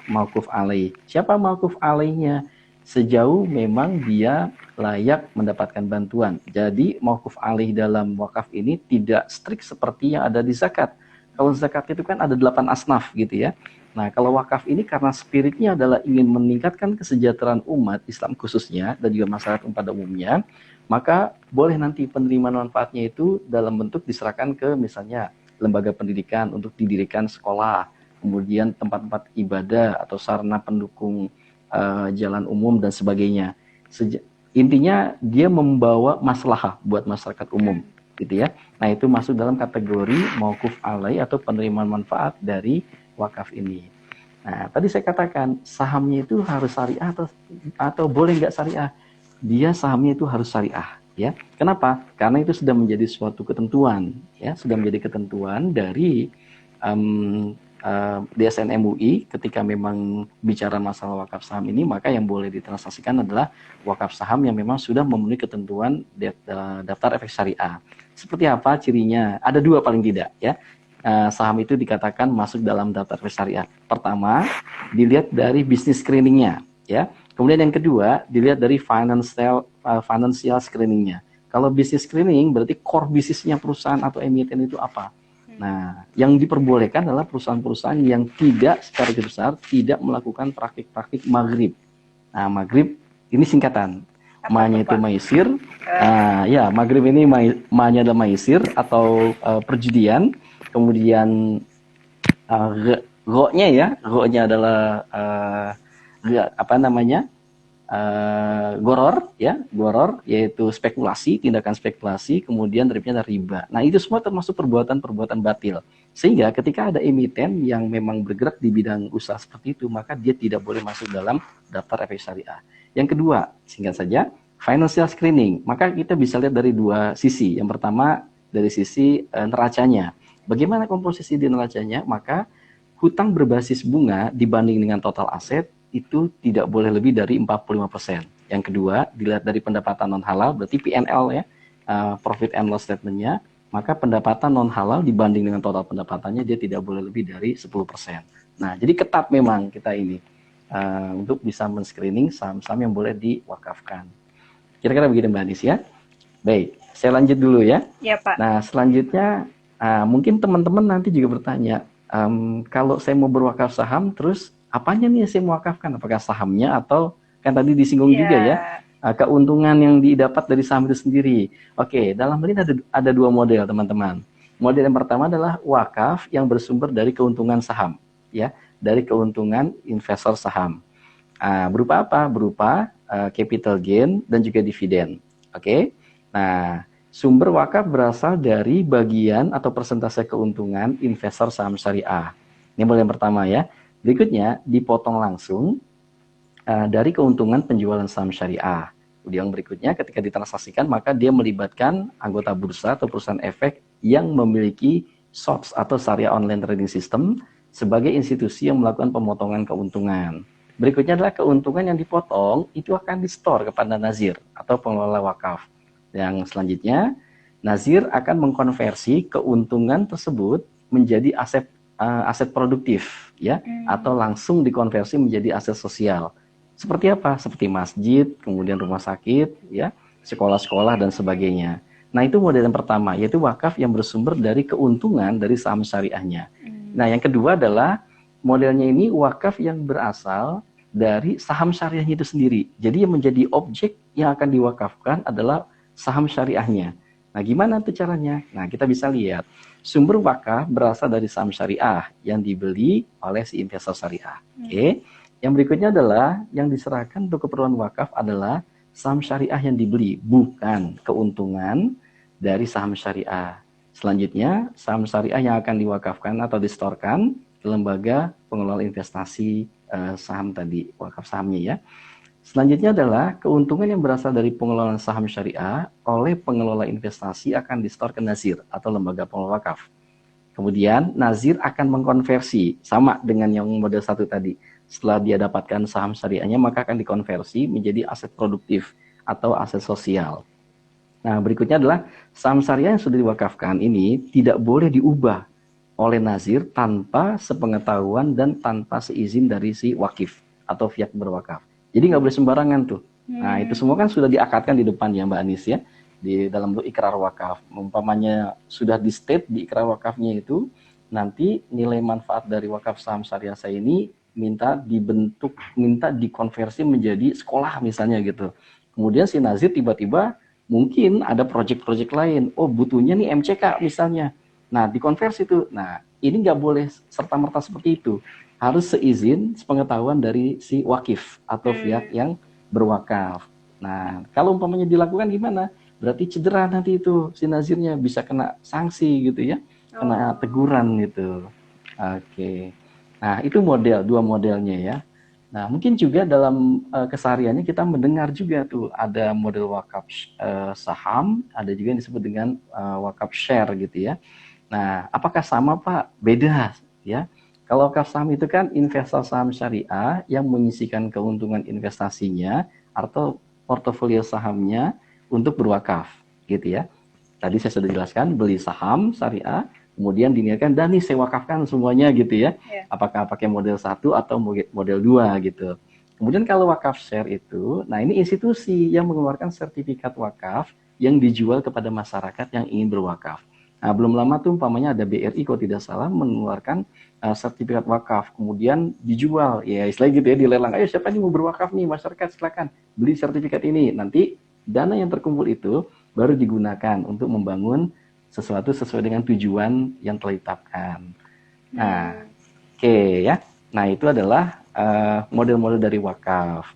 Mauquf alaih. Siapa mauquf alaihnya? Sejauh memang dia layak mendapatkan bantuan. Jadi mauquf alaih dalam wakaf ini tidak strict seperti yang ada di zakat. Kalau zakat itu kan ada 8 asnaf gitu ya. Nah, kalau wakaf ini karena spiritnya adalah ingin meningkatkan kesejahteraan umat Islam khususnya dan juga masyarakat pada umumnya, maka boleh nanti penerimaan manfaatnya itu dalam bentuk diserahkan ke misalnya lembaga pendidikan untuk didirikan sekolah, kemudian tempat-tempat ibadah atau sarana pendukung jalan umum dan sebagainya. Intinya dia membawa maslahah buat masyarakat umum gitu ya. Nah, itu masuk dalam kategori mauquf alaih atau penerimaan manfaat dari wakaf ini. Nah, tadi saya katakan sahamnya itu harus syariah atau boleh nggak syariah? Dia sahamnya itu harus syariah, ya. Kenapa? Karena itu sudah menjadi suatu ketentuan, ya, sudah menjadi ketentuan dari DSN MUI ketika memang bicara masalah wakaf saham ini, maka yang boleh ditransaksikan adalah wakaf saham yang memang sudah memenuhi ketentuan daftar efek syariah. Seperti apa cirinya? Ada 2 paling tidak, ya. Saham itu dikatakan masuk dalam daftar efek syariah. Pertama, dilihat dari bisnis screeningnya, ya. Kemudian yang kedua, dilihat dari financial screeningnya. Kalau bisnis screening berarti core bisnisnya perusahaan atau emiten itu apa. Nah, yang diperbolehkan adalah perusahaan-perusahaan yang tidak secara besar tidak melakukan praktik-praktik maghrib. Nah, maghrib ini singkatan. Ma-nya itu maisir. Ya, maghrib ini ma-nya adalah maisir atau perjudian. Kemudian ro-nya ya, ro-nya adalah goror ya, goror yaitu spekulasi, tindakan spekulasi, kemudian deripnya ada riba. Nah, itu semua termasuk perbuatan-perbuatan batil. Sehingga ketika ada emiten yang memang bergerak di bidang usaha seperti itu, maka dia tidak boleh masuk dalam daftar efek syariah. Yang kedua, singkat saja, financial screening. Maka kita bisa lihat dari 2 sisi. Yang pertama dari sisi neracanya. Bagaimana komposisi di neracanya? Maka hutang berbasis bunga dibanding dengan total aset itu tidak boleh lebih dari 45%. Yang kedua, dilihat dari pendapatan non halal, berarti PNL ya, profit and loss statement-nya, maka pendapatan non halal dibanding dengan total pendapatannya dia tidak boleh lebih dari 10%. Nah, jadi ketat memang kita ini untuk bisa men-screening saham-saham yang boleh diwakafkan. Kira-kira begitu Mbak Anis ya. Baik, saya lanjut dulu ya. Ya Pak. Nah, selanjutnya mungkin teman-teman nanti juga bertanya, kalau saya mau berwakaf saham, terus apanya nih yang saya mau wakafkan? Apakah sahamnya atau kan tadi disinggung juga ya, keuntungan yang didapat dari saham itu sendiri. Oke, dalam hal ini ada 2 model teman-teman. Model yang pertama adalah wakaf yang bersumber dari keuntungan saham, ya, dari keuntungan investor saham. Berupa apa? Berupa capital gain dan juga dividen. Oke. Nah, sumber wakaf berasal dari bagian atau persentase keuntungan investor saham syariah. Ini model yang pertama ya. Berikutnya dipotong langsung dari keuntungan penjualan saham syariah. Kemudian berikutnya ketika ditransaksikan maka dia melibatkan anggota bursa atau perusahaan efek yang memiliki SOX atau Syariah Online Trading System sebagai institusi yang melakukan pemotongan keuntungan. Berikutnya adalah keuntungan yang dipotong itu akan di-store kepada nazir atau pengelola wakaf. Yang selanjutnya, nazir akan mengkonversi keuntungan tersebut menjadi aset produktif ya, atau langsung dikonversi menjadi aset sosial. Seperti apa? Seperti masjid, kemudian rumah sakit, ya, sekolah-sekolah dan sebagainya. Nah, itu model yang pertama, yaitu wakaf yang bersumber dari keuntungan dari saham syariahnya. Nah, yang kedua adalah modelnya ini wakaf yang berasal dari saham syariahnya itu sendiri. Jadi yang menjadi objek yang akan diwakafkan adalah saham syariahnya. Nah, gimana tuh caranya? Nah, kita bisa lihat sumber wakaf berasal dari saham syariah yang dibeli oleh si investor syariah. Oke. Yang berikutnya adalah yang diserahkan untuk keperluan wakaf adalah saham syariah yang dibeli, bukan keuntungan dari saham syariah. Selanjutnya, saham syariah yang akan diwakafkan atau distorkan ke lembaga pengelola investasi saham tadi, wakaf sahamnya ya. Selanjutnya adalah keuntungan yang berasal dari pengelolaan saham syariah oleh pengelola investasi akan distor ke nazir atau lembaga pengelola wakaf. Kemudian nazir akan mengkonversi sama dengan yang model satu tadi. Setelah dia dapatkan saham syariahnya maka akan dikonversi menjadi aset produktif atau aset sosial. Nah, berikutnya adalah saham syariah yang sudah diwakafkan ini tidak boleh diubah oleh nazir tanpa sepengetahuan dan tanpa seizin dari si wakif atau pihak berwakaf. Jadi nggak boleh sembarangan tuh. Nah, itu semua kan sudah diakadkan di depan ya Mbak Anis ya, di dalam bentuk ikrar wakaf. Umpamanya sudah di state di ikrar wakafnya itu, nanti nilai manfaat dari wakaf saham syariah saya ini minta dikonversi menjadi sekolah misalnya gitu. Kemudian si nazir tiba-tiba mungkin ada proyek-proyek lain. Oh, butuhnya nih MCK misalnya. Nah, dikonversi tuh. Nah, ini nggak boleh serta-merta seperti itu. Harus seizin, sepengetahuan dari si wakif atau pihak yang berwakaf. Nah, kalau umpamanya dilakukan gimana? Berarti cedera nanti itu si nazirnya, bisa kena sanksi gitu ya. Kena teguran gitu. Oke. Nah, itu dua modelnya ya. Nah, mungkin juga dalam kesehariannya kita mendengar juga tuh ada model wakaf saham, ada juga yang disebut dengan wakaf share gitu ya. Nah, apakah sama Pak? Beda ya. Kalau wakaf saham itu kan investor saham syariah yang mengisikan keuntungan investasinya atau portofolio sahamnya untuk berwakaf gitu ya. Tadi saya sudah jelaskan, beli saham syariah, kemudian diniatkan dan nih saya wakafkan semuanya gitu ya. Apakah pakai model 1 atau model 2 gitu. Kemudian kalau wakaf share itu, nah ini institusi yang mengeluarkan sertifikat wakaf yang dijual kepada masyarakat yang ingin berwakaf. Nah, belum lama tuh umpamanya ada BRI kalau tidak salah mengeluarkan sertifikat wakaf, kemudian dijual, ya istilahnya gitu ya, dilelang. Ayo siapa nih mau berwakaf nih, masyarakat silakan beli sertifikat ini. Nanti dana yang terkumpul itu baru digunakan untuk membangun sesuatu sesuai dengan tujuan yang telah ditetapkan. Nah, oke ya. Nah, itu adalah model-model dari wakaf.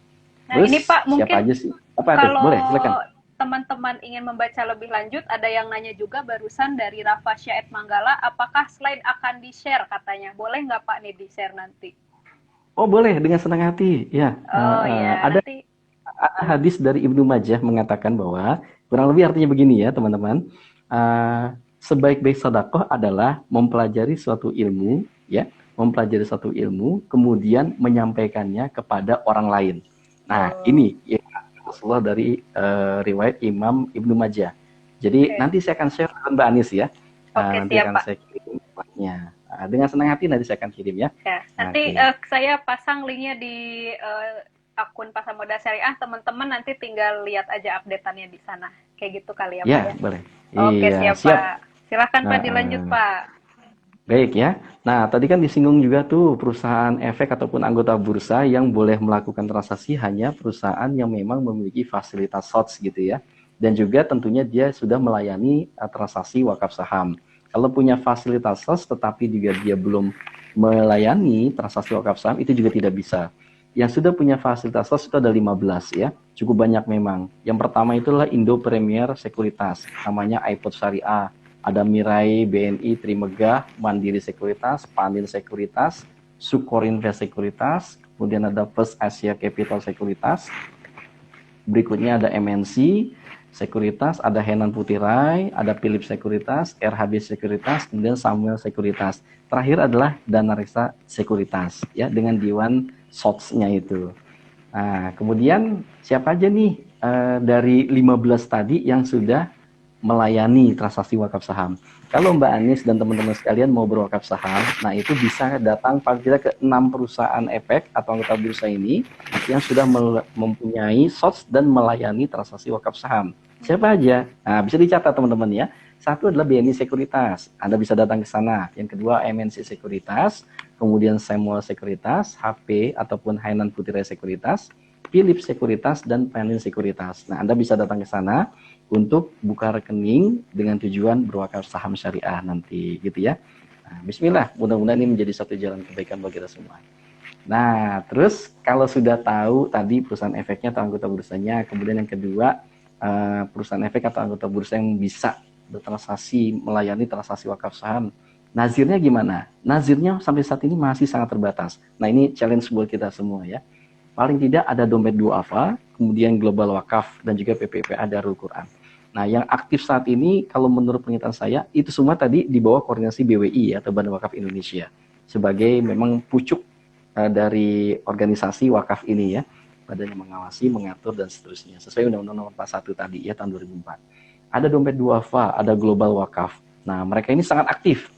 Nah, Terus ini Pak, mungkin siapa aja sih? Apa kalau boleh, silakan. teman-teman ingin membaca lebih lanjut, ada yang nanya juga barusan dari Rafa Syed Manggala, apakah slide akan di-share katanya? Boleh nggak Pak nih di-share nanti? Oh, boleh, dengan senang hati. Ya, ada nanti. hadis dari Ibnu Majah mengatakan bahwa kurang lebih artinya begini ya teman-teman, sebaik-baik sedekah adalah mempelajari suatu ilmu ya, kemudian menyampaikannya kepada orang lain. Nah, ini ya, Rasulullah dari riwayat Imam Ibnu Majah. Jadi nanti saya akan share dengan Mbak Anis ya. Nanti siap, akan Pak. Saya kirim linknya. Dengan senang hati nanti saya akan kirim ya. Nanti saya pasang linknya di akun Pasar Modal Syariah, teman-teman nanti tinggal lihat aja update-annya di sana. Kayak gitu kali ya, Pak ya? Boleh. Oke, siap. Pak. Silakan Pak dilanjut, Pak. Baik ya. Nah, tadi kan disinggung juga tuh perusahaan efek ataupun anggota bursa yang boleh melakukan transaksi hanya perusahaan yang memang memiliki fasilitas SOTS gitu ya. Dan juga tentunya dia sudah melayani transaksi wakaf saham. Kalau punya fasilitas SOTS tetapi juga dia belum melayani transaksi wakaf saham, itu juga tidak bisa. Yang sudah punya fasilitas SOTS itu ada 15 ya. Cukup banyak memang. Yang pertama itulah Indo Premier Sekuritas, namanya iPod Syariah. ada Mirai, BNI, Trimegah, Mandiri Sekuritas, Pandin Sekuritas, Sukor Invest Sekuritas, kemudian ada First Asia Capital Sekuritas, berikutnya ada MNC Sekuritas, ada Henan Putirai, ada Philips Sekuritas, RHB Sekuritas, kemudian Samuel Sekuritas. Terakhir adalah Dana Reksa Sekuritas, ya, dengan Dewan SOTS-nya itu. Nah, kemudian siapa aja nih dari 15 tadi yang sudah melayani transaksi wakaf saham? Kalau Mbak Anis dan teman-teman sekalian mau berwakaf saham, nah itu bisa datang paling tidak ke 6 perusahaan efek atau anggota bursa ini yang sudah mempunyai SOTS dan melayani transaksi wakaf saham. Siapa aja? Nah, bisa dicatat teman-teman ya. Satu adalah BNI Sekuritas, Anda bisa datang ke sana. Yang kedua MNC Sekuritas, kemudian Samuel Sekuritas, HP ataupun Hainan Putira Sekuritas, Philips Sekuritas, dan Panin Sekuritas. Nah, Anda bisa datang ke sana untuk buka rekening dengan tujuan berwakaf saham syariah nanti, gitu ya. Nah, bismillah, mudah-mudahan ini menjadi satu jalan kebaikan bagi kita semua. Nah, terus kalau sudah tahu tadi perusahaan efeknya atau anggota bursanya, kemudian yang kedua, perusahaan efek atau anggota bursa yang bisa bertransaksi, melayani transaksi wakaf saham. Nazirnya gimana? Nazirnya sampai saat ini masih sangat terbatas. Nah, ini challenge buat kita semua ya. Paling tidak ada dompet duafa, kemudian global wakaf, dan juga PPPA Darul Quran. Nah, yang aktif saat ini, kalau menurut pernyataan saya, itu semua tadi di bawah koordinasi BWI atau Badan Wakaf Indonesia. Sebagai memang pucuk dari organisasi wakaf ini ya. Badan yang mengawasi, mengatur, dan seterusnya. Sesuai Undang-Undang Nomor 41 tadi ya, tahun 2004. Ada dompet duafa, ada global wakaf. Nah, mereka ini sangat aktif.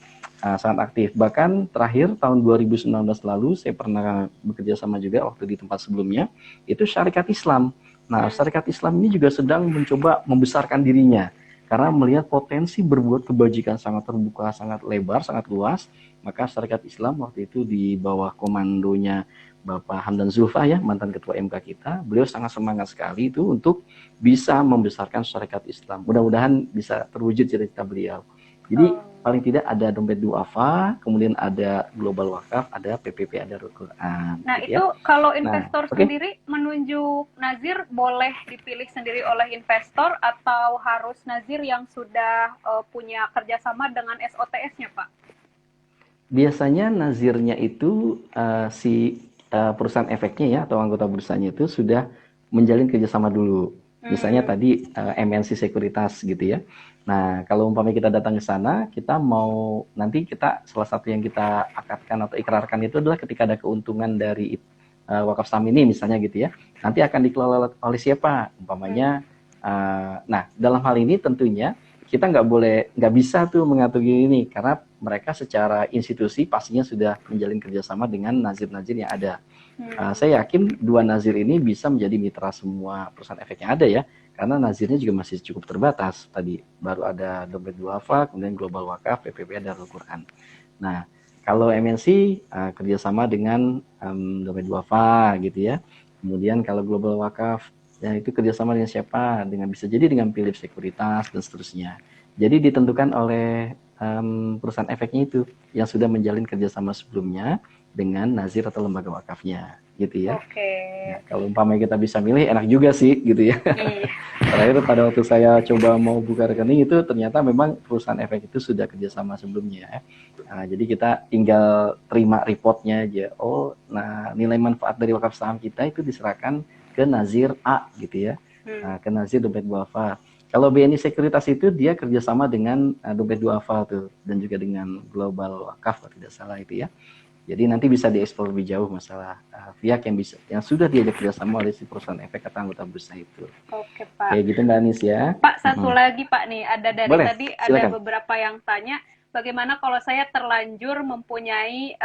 Sangat aktif. Bahkan terakhir tahun 2019 lalu saya pernah bekerja sama juga waktu di tempat sebelumnya, itu Syarikat Islam. Nah, Syarikat Islam ini juga sedang mencoba membesarkan dirinya karena melihat potensi berbuat kebajikan sangat terbuka, sangat lebar, sangat luas. Maka Syarikat Islam waktu itu di bawah komandonya Bapak Hamdan Zulfa ya, mantan ketua MK kita, beliau sangat semangat sekali itu untuk bisa membesarkan Syarikat Islam. Mudah-mudahan bisa terwujud cita-cita beliau. Jadi paling tidak ada dompet duafa, kemudian ada global wakaf, ada PPP, ada Quran. Nah, gitu itu ya. kalau investor sendiri menunjuk nazir boleh dipilih sendiri oleh investor atau harus nazir yang sudah punya kerjasama dengan SOTS-nya, Pak? Biasanya nazirnya itu si perusahaan efeknya ya atau anggota bursanya itu sudah menjalin kerjasama dulu. Misalnya tadi MNC Sekuritas gitu ya. Nah, kalau umpamanya kita datang ke sana, kita mau nanti kita salah satu yang kita akadkan atau ikrarkan itu adalah ketika ada keuntungan dari wakaf saham ini misalnya gitu ya. Nanti akan dikelola oleh siapa? Umpamanya nah, dalam hal ini tentunya kita nggak bisa tuh mengatur ini karena mereka secara institusi pastinya sudah menjalin kerjasama dengan nazir-nazir yang ada. Saya yakin dua nazir ini bisa menjadi mitra semua perusahaan efek yang ada ya, karena nazirnya juga masih cukup terbatas. Tadi baru ada dompet duafa, kemudian global wakaf, PPP, dan Darul Quran. Nah, kalau MNC kerjasama dengan dompet duafa gitu ya. Kemudian kalau global wakaf, ya itu kerjasama dengan siapa? Dengan bisa jadi dengan Philips Sekuritas dan seterusnya. Jadi ditentukan oleh perusahaan efeknya itu yang sudah menjalin kerjasama sebelumnya dengan nazir atau lembaga wakafnya, gitu ya. Oke. Nah, kalau umpamanya kita bisa milih, enak juga sih, gitu ya. Terakhir pada waktu saya coba mau buka rekening itu ternyata memang perusahaan efek itu sudah kerjasama sebelumnya. Ya. Nah, jadi kita tinggal terima reportnya aja. Oh, nah nilai manfaat dari wakaf saham kita itu diserahkan ke nazir A, gitu ya. Nah, ke nazir dompet duafa. Kalau BNI Sekuritas itu dia kerjasama dengan dompet duafa tuh dan juga dengan global wakaf kalau tidak salah itu ya. Jadi nanti bisa dieksplor lebih jauh masalah pihak yang sudah diajak kerjasama oleh si perusahaan efek atau anggota bursa itu. Oke, Pak. Kayak gitu Mbak Anis ya. Pak, satu lagi Pak nih, ada dari Boleh, tadi silakan. ada beberapa yang tanya bagaimana kalau saya terlanjur mempunyai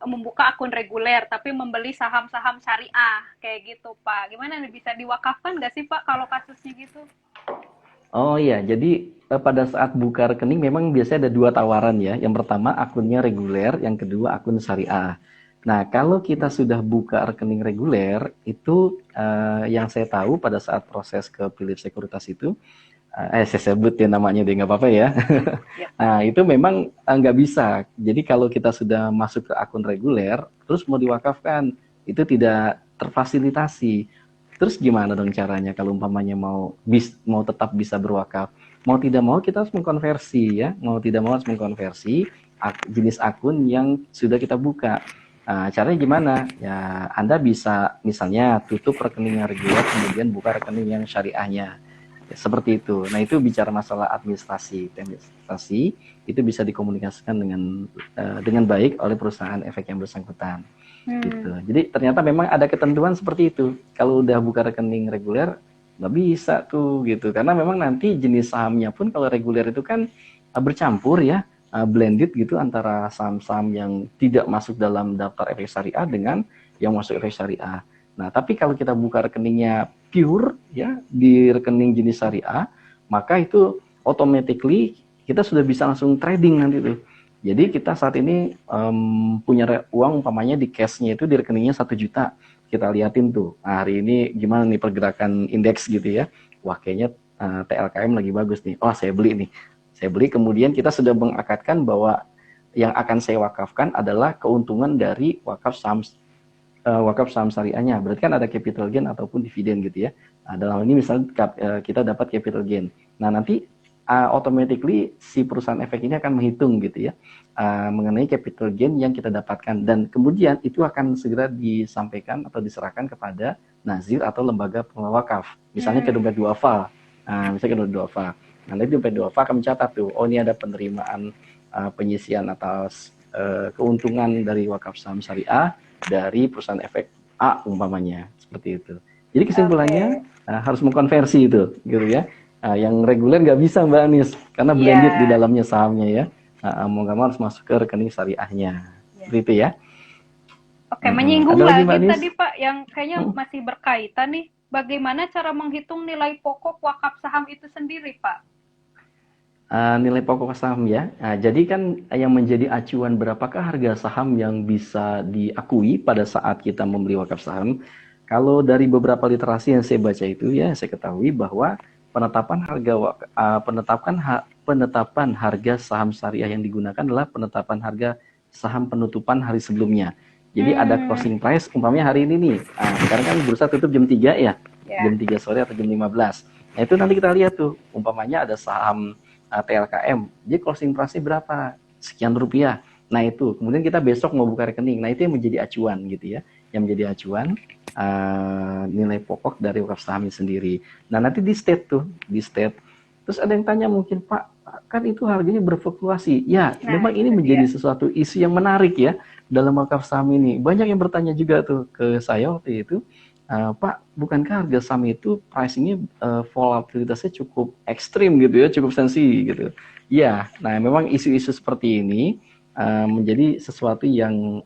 membuka akun reguler tapi membeli saham-saham syariah kayak gitu Pak. Gimana nih, bisa diwakafkan nggak sih Pak kalau kasusnya gitu? Oh iya, jadi pada saat buka rekening memang biasanya ada dua tawaran ya. Yang pertama akunnya reguler, yang kedua akun syariah. Nah, kalau kita sudah buka rekening reguler, itu yang saya tahu pada saat proses ke Philips Sekuritas itu, saya sebut ya namanya deh, nggak apa-apa ya. Nah, itu memang nggak bisa. Jadi kalau kita sudah masuk ke akun reguler, terus mau diwakafkan, itu tidak terfasilitasi. Terus gimana dong caranya kalau umpamanya mau tetap bisa berwakaf? mau tidak mau kita harus mengkonversi ya, mau tidak mau harus mengkonversi jenis akun yang sudah kita buka. Caranya gimana? Ya, Anda bisa misalnya tutup rekening yang reguler, kemudian buka rekening yang syariahnya. Ya, seperti itu. Nah, itu bicara masalah administrasi. Administrasi itu bisa dikomunikasikan dengan baik oleh perusahaan efek yang bersangkutan. Gitu. Jadi ternyata memang ada ketentuan seperti itu. Kalau udah buka rekening reguler, nggak bisa tuh gitu. Karena memang nanti jenis sahamnya pun kalau reguler itu kan bercampur ya, blended gitu antara saham-saham yang tidak masuk dalam daftar efek syariah dengan yang masuk efek syariah. Nah, tapi kalau kita buka rekeningnya pure ya di rekening jenis syariah, maka itu automatically kita sudah bisa langsung trading nanti tuh. Jadi kita saat ini punya uang umpamanya di cashnya itu di rekeningnya 1 juta. Kita liatin tuh, hari ini gimana nih pergerakan indeks gitu ya. Wah kayaknya TLKM lagi bagus nih. Oh saya beli nih. Saya beli, kemudian kita sudah mengakadkan bahwa yang akan saya wakafkan adalah keuntungan dari wakaf saham syariahnya. Berarti kan ada capital gain ataupun dividen gitu ya. Nah, dalam ini misalnya kita dapat capital gain. Nah nanti automatically si perusahaan efek ini akan menghitung gitu ya mengenai capital gain yang kita dapatkan, dan kemudian itu akan segera disampaikan atau diserahkan kepada nazir atau lembaga pengelola wakaf, misalnya ke dompet duafa. Misalnya ke dompet duafa. Nanti dompet duafa akan mencatat tuh, oh ini ada penerimaan penyisian atas keuntungan dari wakaf saham syariah dari perusahaan efek A umpamanya, seperti itu. Jadi kesimpulannya harus mengkonversi itu gitu ya. Yang reguler nggak bisa Mbak Anis karena blended di dalamnya sahamnya ya. Mau nggak mau harus masuk ke rekening syariahnya. Seperti itu ya. Oke, menyinggung lagi tadi Pak yang kayaknya masih berkaitan nih. Bagaimana cara menghitung nilai pokok wakaf saham itu sendiri Pak? Nilai pokok saham ya. Jadi kan yang menjadi acuan berapakah harga saham yang bisa diakui pada saat kita membeli wakaf saham. Kalau dari beberapa literasi yang saya baca itu ya, saya ketahui bahwa penetapan harga saham syariah yang digunakan adalah penetapan harga saham penutupan hari sebelumnya. Jadi ada closing price, umpamanya hari ini nih, sekarang kan bursa tutup jam 3 ya, jam 3 sore atau jam 15. Nah itu nanti kita lihat tuh, umpamanya ada saham TLKM, jadi closing price-nya berapa? Sekian rupiah. Nah itu, kemudian kita besok mau buka rekening, nah itu yang menjadi acuan gitu ya, yang menjadi acuan nilai pokok dari wakaf saham sendiri. Nah nanti di state. Terus ada yang tanya mungkin Pak, kan itu harganya berfluktuasi. Ya, memang ini menjadi sesuatu isu yang menarik ya dalam wakaf saham ini. Banyak yang bertanya juga tuh ke saya waktu itu, Pak, bukankah harga saham itu pricingnya volatilitasnya cukup ekstrim gitu ya, cukup sensi gitu. Ya, nah memang isu-isu seperti ini menjadi sesuatu yang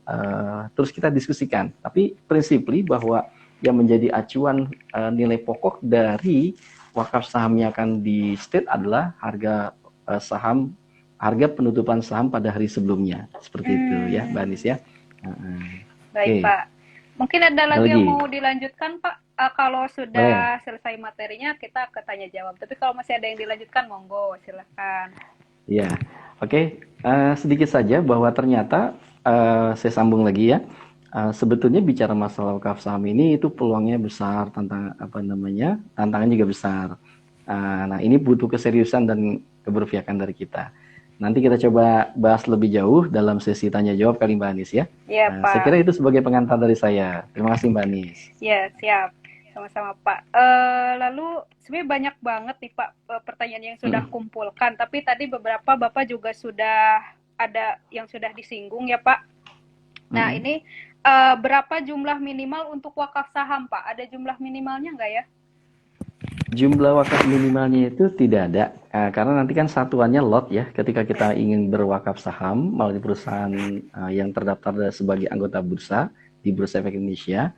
terus kita diskusikan. Tapi prinsipnya bahwa yang menjadi acuan nilai pokok dari wakaf sahamnya akan di state adalah harga harga penutupan saham pada hari sebelumnya. Seperti itu ya, Mbak Anis ya. Baik, Pak. Mungkin ada lagi yang mau dilanjutkan, Pak? Kalau sudah selesai materinya, kita ke tanya jawab. Tapi kalau masih ada yang dilanjutkan, monggo, silahkan. Ya, oke. Sedikit saja bahwa ternyata saya sambung lagi ya. Sebetulnya bicara masalah wakaf saham ini itu peluangnya besar, tantangannya juga besar. Nah ini butuh keseriusan dan keberpihakan dari kita. Nanti kita coba bahas lebih jauh dalam sesi tanya jawab kali Mbak Anis ya. Iya Pak. Saya kira itu sebagai pengantar dari saya. Terima kasih Mbak Anis. Ya siap, sama-sama Pak. Lalu sebenarnya banyak banget nih Pak pertanyaan yang sudah kumpulkan. Tapi tadi beberapa Bapak juga sudah ada yang sudah disinggung ya Pak. Nah ini berapa jumlah minimal untuk wakaf saham Pak? Ada jumlah minimalnya nggak ya? Jumlah wakaf minimalnya itu tidak ada, karena nanti kan satuannya lot ya. Ketika kita ingin berwakaf saham melalui perusahaan yang terdaftar sebagai anggota bursa di Bursa Efek Indonesia,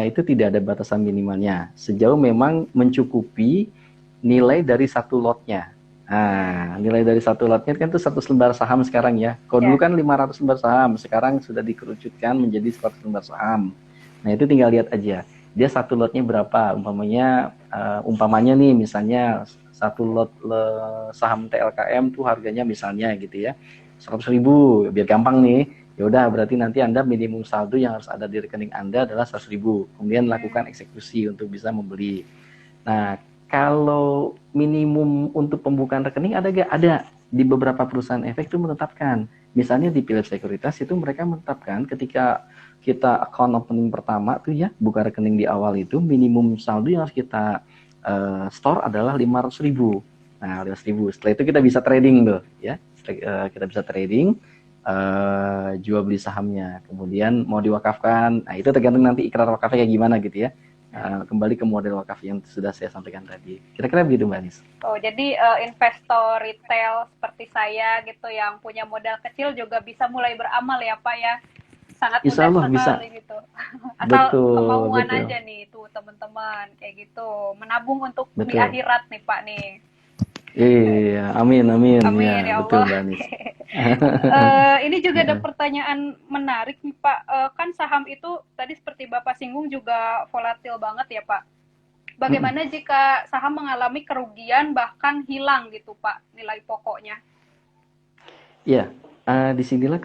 itu tidak ada batasan minimalnya. Sejauh memang mencukupi nilai dari satu lotnya. Nilai dari satu lotnya kan itu 100 lembar saham sekarang ya. Kalau dulu kan 500 lembar saham, sekarang sudah dikerucutkan menjadi 100 lembar saham. Nah itu tinggal lihat aja. Dia satu lotnya berapa, umpamanya nih misalnya satu lot saham TLKM tuh harganya misalnya gitu ya 100.000, biar gampang nih, ya udah berarti nanti Anda minimum saldo yang harus ada di rekening Anda adalah 100.000, kemudian lakukan eksekusi untuk bisa membeli. Nah Kalau minimum untuk pembukaan rekening ada gak? Ada. Di beberapa perusahaan efek itu menetapkan. Misalnya di Philips Sekuritas itu mereka menetapkan ketika kita account opening pertama tuh ya, buka rekening di awal itu minimum saldo yang harus kita store adalah 500.000. Nah, 500.000. Setelah itu kita bisa trading tuh ya. Kita bisa trading jual beli sahamnya. Kemudian mau diwakafkan. Nah, itu tergantung nanti ikrar wakafnya kayak gimana gitu ya. Kembali ke model wakaf yang sudah saya sampaikan tadi. Kira-kira begitu Mbak Anis. Oh, jadi investor retail seperti saya gitu yang punya modal kecil juga bisa mulai beramal ya Pak ya. Sangat Insya mudah Allah bisa. sekali gitu. Asal Betul, kemauan betul, aja nih tuh teman-teman kayak gitu. Menabung untuk di betul. akhirat nih Pak nih. Iya, amin, amin. Amin Ya, ya betul Allah. Mbak Anis. Ini juga ada pertanyaan menarik nih Pak. Kan saham itu tadi seperti Bapak singgung juga volatil banget ya Pak. Bagaimana jika saham mengalami kerugian bahkan hilang gitu Pak nilai pokoknya? Ya, disinilah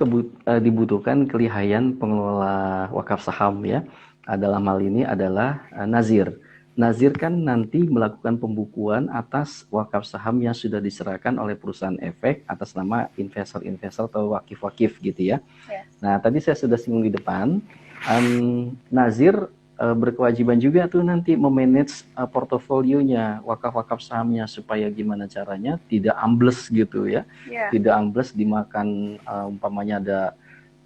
dibutuhkan kelihayan pengelola wakaf saham ya. Dalam hal ini adalah nazir. Nazir kan nanti melakukan pembukuan atas wakaf saham yang sudah diserahkan oleh perusahaan efek atas nama investor-investor atau wakif-wakif gitu ya. Ya. Nah, tadi saya sudah singgung di depan, nazir berkewajiban juga tuh nanti memanage portofolionya, wakaf-wakaf sahamnya supaya gimana caranya tidak ambles gitu ya. Ya. Tidak ambles dimakan umpamanya ada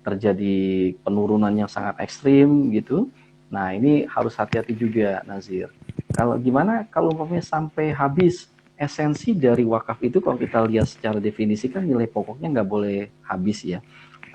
terjadi penurunan yang sangat ekstrim gitu. Nah, ini harus hati-hati juga nazir. Kalau gimana kalau umpamanya sampai habis esensi dari wakaf itu, kalau kita lihat secara definisi kan nilai pokoknya nggak boleh habis ya.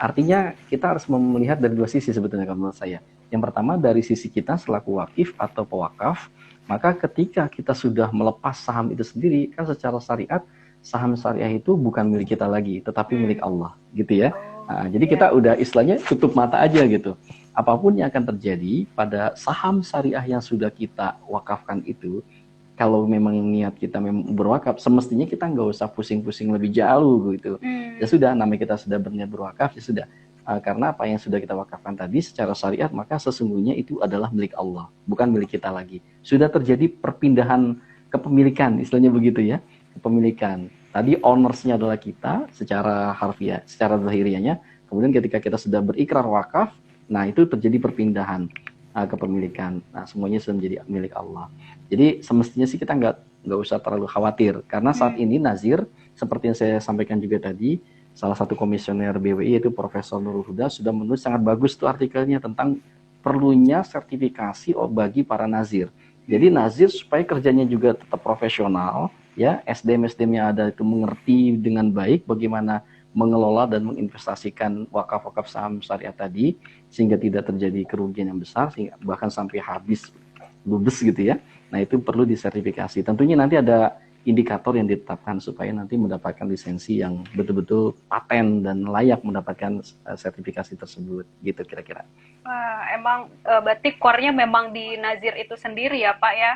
Artinya kita harus melihat dari dua sisi sebetulnya kalau menurut saya. Yang pertama dari sisi kita selaku wakif atau pewakaf, maka ketika kita sudah melepas saham itu sendiri, kan secara syariat saham syariah itu bukan milik kita lagi, tetapi milik Allah, gitu ya. Nah, jadi kita udah istilahnya tutup mata aja gitu. Apapun yang akan terjadi pada saham syariah yang sudah kita wakafkan itu, kalau memang niat kita memang berwakaf, semestinya kita nggak usah pusing-pusing lebih jauh gitu. Ya sudah, namanya kita sudah berniat berwakaf, ya sudah. Karena apa yang sudah kita wakafkan tadi secara syariat, maka sesungguhnya itu adalah milik Allah, bukan milik kita lagi. Sudah terjadi perpindahan kepemilikan, istilahnya begitu ya, kepemilikan. Tadi ownersnya adalah kita secara harfiah, secara zahiriahnya. Kemudian ketika kita sudah berikrar wakaf, nah itu terjadi perpindahan kepemilikan. Nah, semuanya sudah menjadi milik Allah. Jadi semestinya sih kita nggak usah terlalu khawatir, karena saat ini nazir seperti yang saya sampaikan juga tadi, salah satu komisioner BWI yaitu Profesor Nurul Huda sudah menulis sangat bagus tuh artikelnya tentang perlunya sertifikasi bagi para nazir. Jadi nazir supaya kerjanya juga tetap profesional, ya SDM-SDM yang ada itu mengerti dengan baik bagaimana mengelola dan menginvestasikan wakaf-wakaf saham syariah tadi sehingga tidak terjadi kerugian yang besar, sehingga bahkan sampai habis ludes gitu ya. Nah, itu perlu disertifikasi. Tentunya nanti ada indikator yang ditetapkan supaya nanti mendapatkan lisensi yang betul-betul paten dan layak mendapatkan sertifikasi tersebut gitu kira-kira. Wah, emang berarti core-nya memang di nazir itu sendiri ya Pak ya?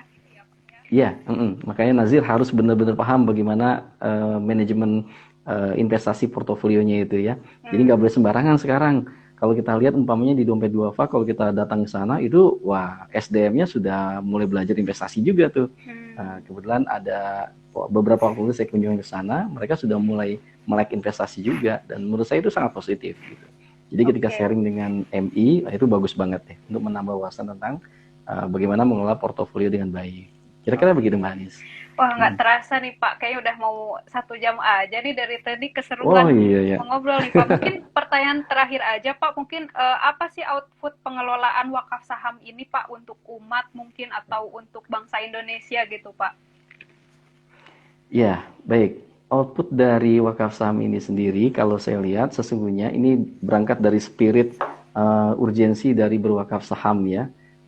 Iya, makanya nazir harus benar-benar paham bagaimana manajemen investasi portofolionya itu ya. Jadi nggak boleh sembarangan sekarang. Kalau kita lihat umpamanya di Dompet Duafa, kalau kita datang ke sana itu, wah SDM-nya sudah mulai belajar investasi juga tuh. Kebetulan ada beberapa waktu saya kunjungi ke sana, mereka sudah mulai melek investasi juga, dan menurut saya itu sangat positif. Gitu. Jadi ketika sharing dengan MI, itu bagus banget deh untuk menambah wawasan tentang bagaimana mengelola portofolio dengan baik. Kira-kira begitu Mbak Anis. Wah, nggak terasa nih Pak, kayaknya udah mau 1 jam aja nih dari tadi Oh keseruan iya ya. ngobrol nih Pak. Mungkin pertanyaan terakhir aja Pak, mungkin apa sih output pengelolaan wakaf saham ini Pak untuk umat mungkin atau untuk bangsa Indonesia gitu Pak? Ya, baik. Output dari wakaf saham ini sendiri, kalau saya lihat sesungguhnya ini berangkat dari spirit urgensi dari berwakaf saham ya.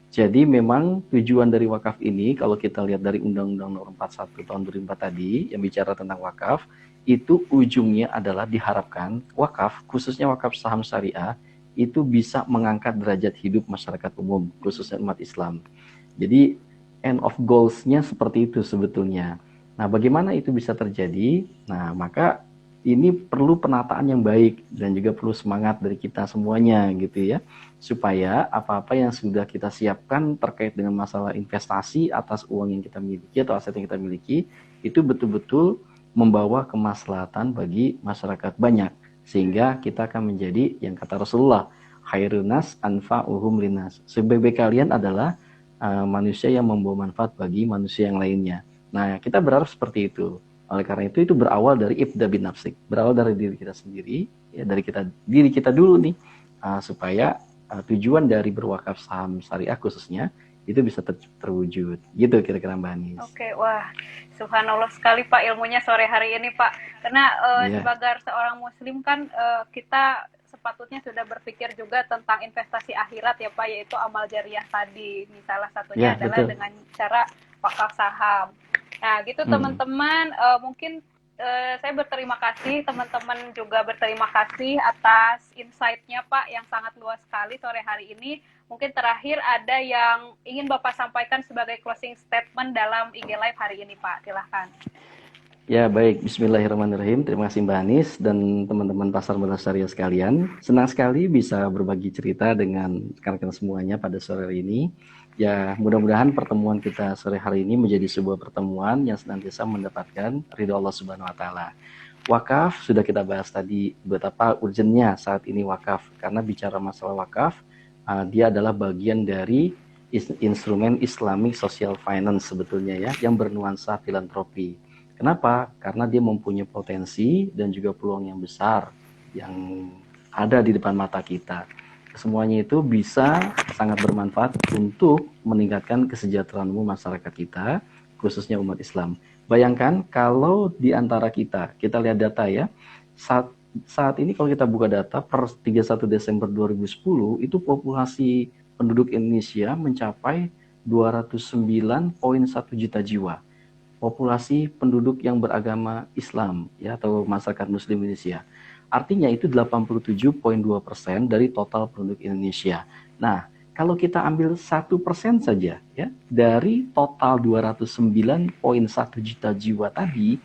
Jadi memang tujuan dari wakaf ini, kalau kita lihat dari Undang-Undang Nomor 41 Tahun 2004 tadi, yang bicara tentang wakaf, itu ujungnya adalah diharapkan wakaf, khususnya wakaf saham syariah, itu bisa mengangkat derajat hidup masyarakat umum, khususnya umat Islam. Jadi end of goals-nya seperti itu sebetulnya. Nah, bagaimana itu bisa terjadi? Nah, maka ini perlu penataan yang baik dan juga perlu semangat dari kita semuanya gitu ya, supaya apa-apa yang sudah kita siapkan terkait dengan masalah investasi atas uang yang kita miliki atau aset yang kita miliki itu betul-betul membawa kemaslahatan bagi masyarakat banyak, sehingga kita akan menjadi yang kata Rasulullah, khairunas anfa'uhum linas, sebaik-baik kalian adalah manusia yang membawa manfaat bagi manusia yang lainnya. Nah, kita berharap seperti itu. Oleh karena itu berawal dari ibda bin nafsik, berawal dari diri kita sendiri, ya, dari diri kita dulu nih, supaya tujuan dari berwakaf saham syariah khususnya itu bisa terwujud. Gitu kira-kira Mbak Anis. Oke, wah, subhanallah sekali Pak ilmunya sore hari ini Pak. Karena sebagai seorang muslim kan kita sepatutnya sudah berpikir juga tentang investasi akhirat ya Pak, yaitu amal jariah tadi. Salah satunya adalah betul, dengan cara wakaf saham. Nah, gitu teman-teman, mungkin saya berterima kasih, teman-teman juga berterima kasih atas insight-nya Pak yang sangat luas sekali sore hari ini. Mungkin terakhir ada yang ingin Bapak sampaikan sebagai closing statement dalam IG Live hari ini Pak, silahkan. Ya baik, bismillahirrahmanirrahim. Terima kasih Mbak Anis dan teman-teman Pasar Modal Syariah sekalian. Senang sekali bisa berbagi cerita dengan rekan-rekan semuanya pada sore hari ini. Ya, mudah-mudahan pertemuan kita sore hari ini menjadi sebuah pertemuan yang senantiasa mendapatkan ridho Allah Subhanahu wa taala. Wakaf sudah kita bahas tadi betapa urgennya saat ini wakaf, karena bicara masalah wakaf, dia adalah bagian dari instrumen Islamic Social Finance sebetulnya ya, yang bernuansa filantropi. Kenapa? Karena dia mempunyai potensi dan juga peluang yang besar yang ada di depan mata kita. Semuanya itu bisa sangat bermanfaat untuk meningkatkan kesejahteraan umum masyarakat kita, khususnya umat Islam. Bayangkan kalau di antara kita lihat data ya, saat ini kalau kita buka data per 31 Desember 2010, itu populasi penduduk Indonesia mencapai 209,1 juta jiwa. Populasi penduduk yang beragama Islam ya, atau masyarakat Muslim Indonesia. Artinya itu 87,2% dari total penduduk Indonesia. Nah, kalau kita ambil 1% saja ya dari total 209,1 juta jiwa tadi,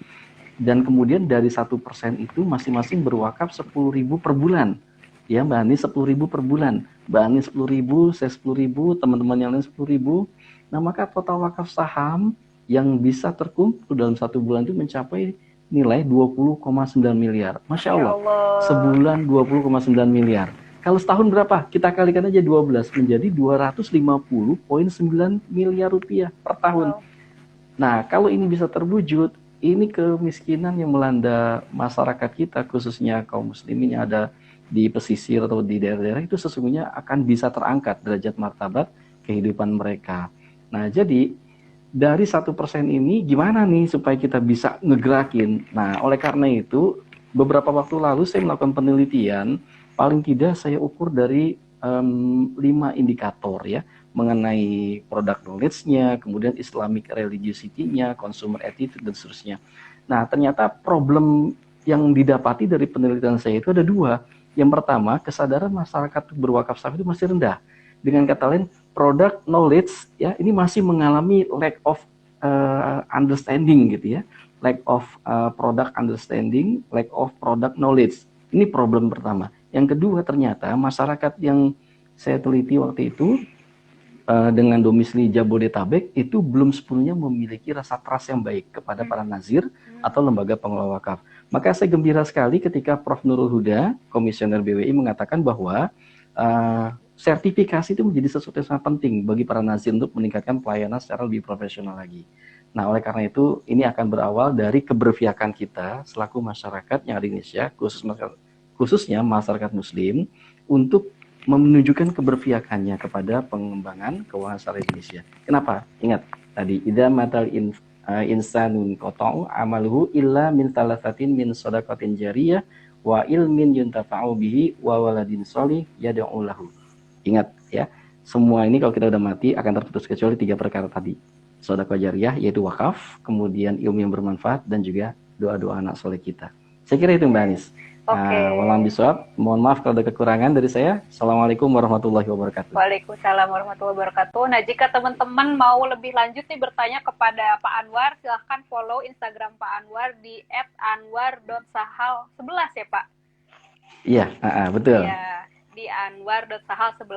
dan kemudian dari 1% itu masing-masing berwakaf 10.000 per bulan. Ya Mbak Ani 10.000 per bulan. Mbak Ani 10.000, saya 10.000, teman-teman yang lain 10.000. Nah, maka total wakaf saham yang bisa terkumpul dalam satu bulan itu mencapai nilai 20,9 miliar. Masya Allah. Sebulan 20,9 miliar. Kalau setahun berapa? Kita kalikan aja 12 menjadi 250,9 miliar rupiah per tahun. Nah, kalau ini bisa terwujud, ini kemiskinan yang melanda masyarakat kita, khususnya kaum muslimin yang ada di pesisir atau di daerah-daerah, itu sesungguhnya akan bisa terangkat derajat martabat kehidupan mereka. Nah, jadi dari 1% ini gimana nih supaya kita bisa ngegerakin? Nah, oleh karena itu, beberapa waktu lalu saya melakukan penelitian, paling tidak saya ukur dari 5 indikator ya, mengenai product knowledge-nya, kemudian Islamic religiosity-nya, consumer attitude, dan seterusnya. Nah, ternyata problem yang didapati dari penelitian saya itu ada 2. Yang pertama, kesadaran masyarakat berwakaf saham itu masih rendah. Dengan kata lain, product knowledge ya ini masih mengalami lack of understanding gitu ya, lack of product understanding, lack of product knowledge. Ini problem pertama. Yang kedua, ternyata masyarakat yang saya teliti waktu itu dengan domisili Jabodetabek itu belum sepenuhnya memiliki rasa trust yang baik kepada para nazir atau lembaga pengelola wakaf. Maka saya gembira sekali ketika Prof. Nurul Huda, Komisioner BWI, mengatakan bahwa sertifikasi itu menjadi sesuatu yang sangat penting bagi para nazir untuk meningkatkan pelayanan secara lebih profesional lagi. Nah, oleh karena itu, ini akan berawal dari keberpihakan kita selaku masyarakat yang ada di Indonesia, khususnya masyarakat Muslim, untuk menunjukkan keberpihakannya kepada pengembangan keuangan syariah Indonesia. Kenapa? Ingat tadi, idza matal insanun qata'u amaluhu illa min thalathatin min shadaqatin jariyah wa ilmin yuntafa'u bihi wa waladin sholih yad'u lahu. Ingat ya, semua ini kalau kita udah mati akan terputus kecuali 3 perkara tadi. Sedekah jariyah yaitu wakaf, kemudian ilmu yang bermanfaat, dan juga doa-doa anak soleh kita. Saya kira itu Mbak Anis. Oke. Walang bisawab, mohon maaf kalau ada kekurangan dari saya. Assalamualaikum warahmatullahi wabarakatuh. Waalaikumsalam warahmatullahi wabarakatuh. Nah, jika teman-teman mau lebih lanjut nih bertanya kepada Pak Anwar, silahkan follow Instagram Pak Anwar di @anwar.sahal11 ya Pak? Iya, betul. Iya, di anwar.sahal11.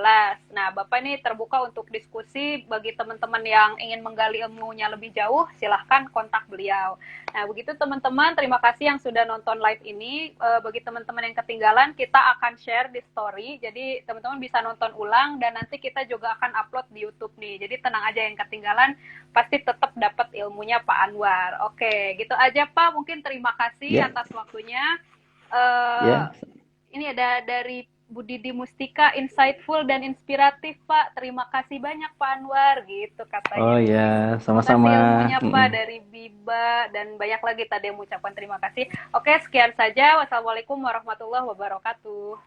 Nah, Bapak ini terbuka untuk diskusi bagi teman-teman yang ingin menggali ilmunya lebih jauh, silahkan kontak beliau. Nah, begitu teman-teman, terima kasih yang sudah nonton live ini. Bagi teman-teman yang ketinggalan, kita akan share di story, jadi teman-teman bisa nonton ulang dan nanti kita juga akan upload di YouTube nih. Jadi tenang aja yang ketinggalan, pasti tetap dapat ilmunya Pak Anwar. Oke, gitu aja Pak. Mungkin terima kasih Ya, atas waktunya. ya. Ini ada dari Bu Didi Mustika, insightful dan inspiratif Pak. Terima kasih banyak Pak Anwar, gitu katanya Oh nih. ya, Terima kasih sama-sama. ilmunya Pak Mm-mm. dari Biba dan banyak lagi tadi yang mengucapkan terima kasih. Oke, sekian saja. Wassalamualaikum warahmatullahi wabarakatuh.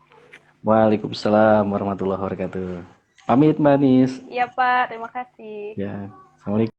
Waalaikumsalam warahmatullahi wabarakatuh. Pamit Mbak Nis. Iya Pak, terima kasih. Ya, Assalamualaikum.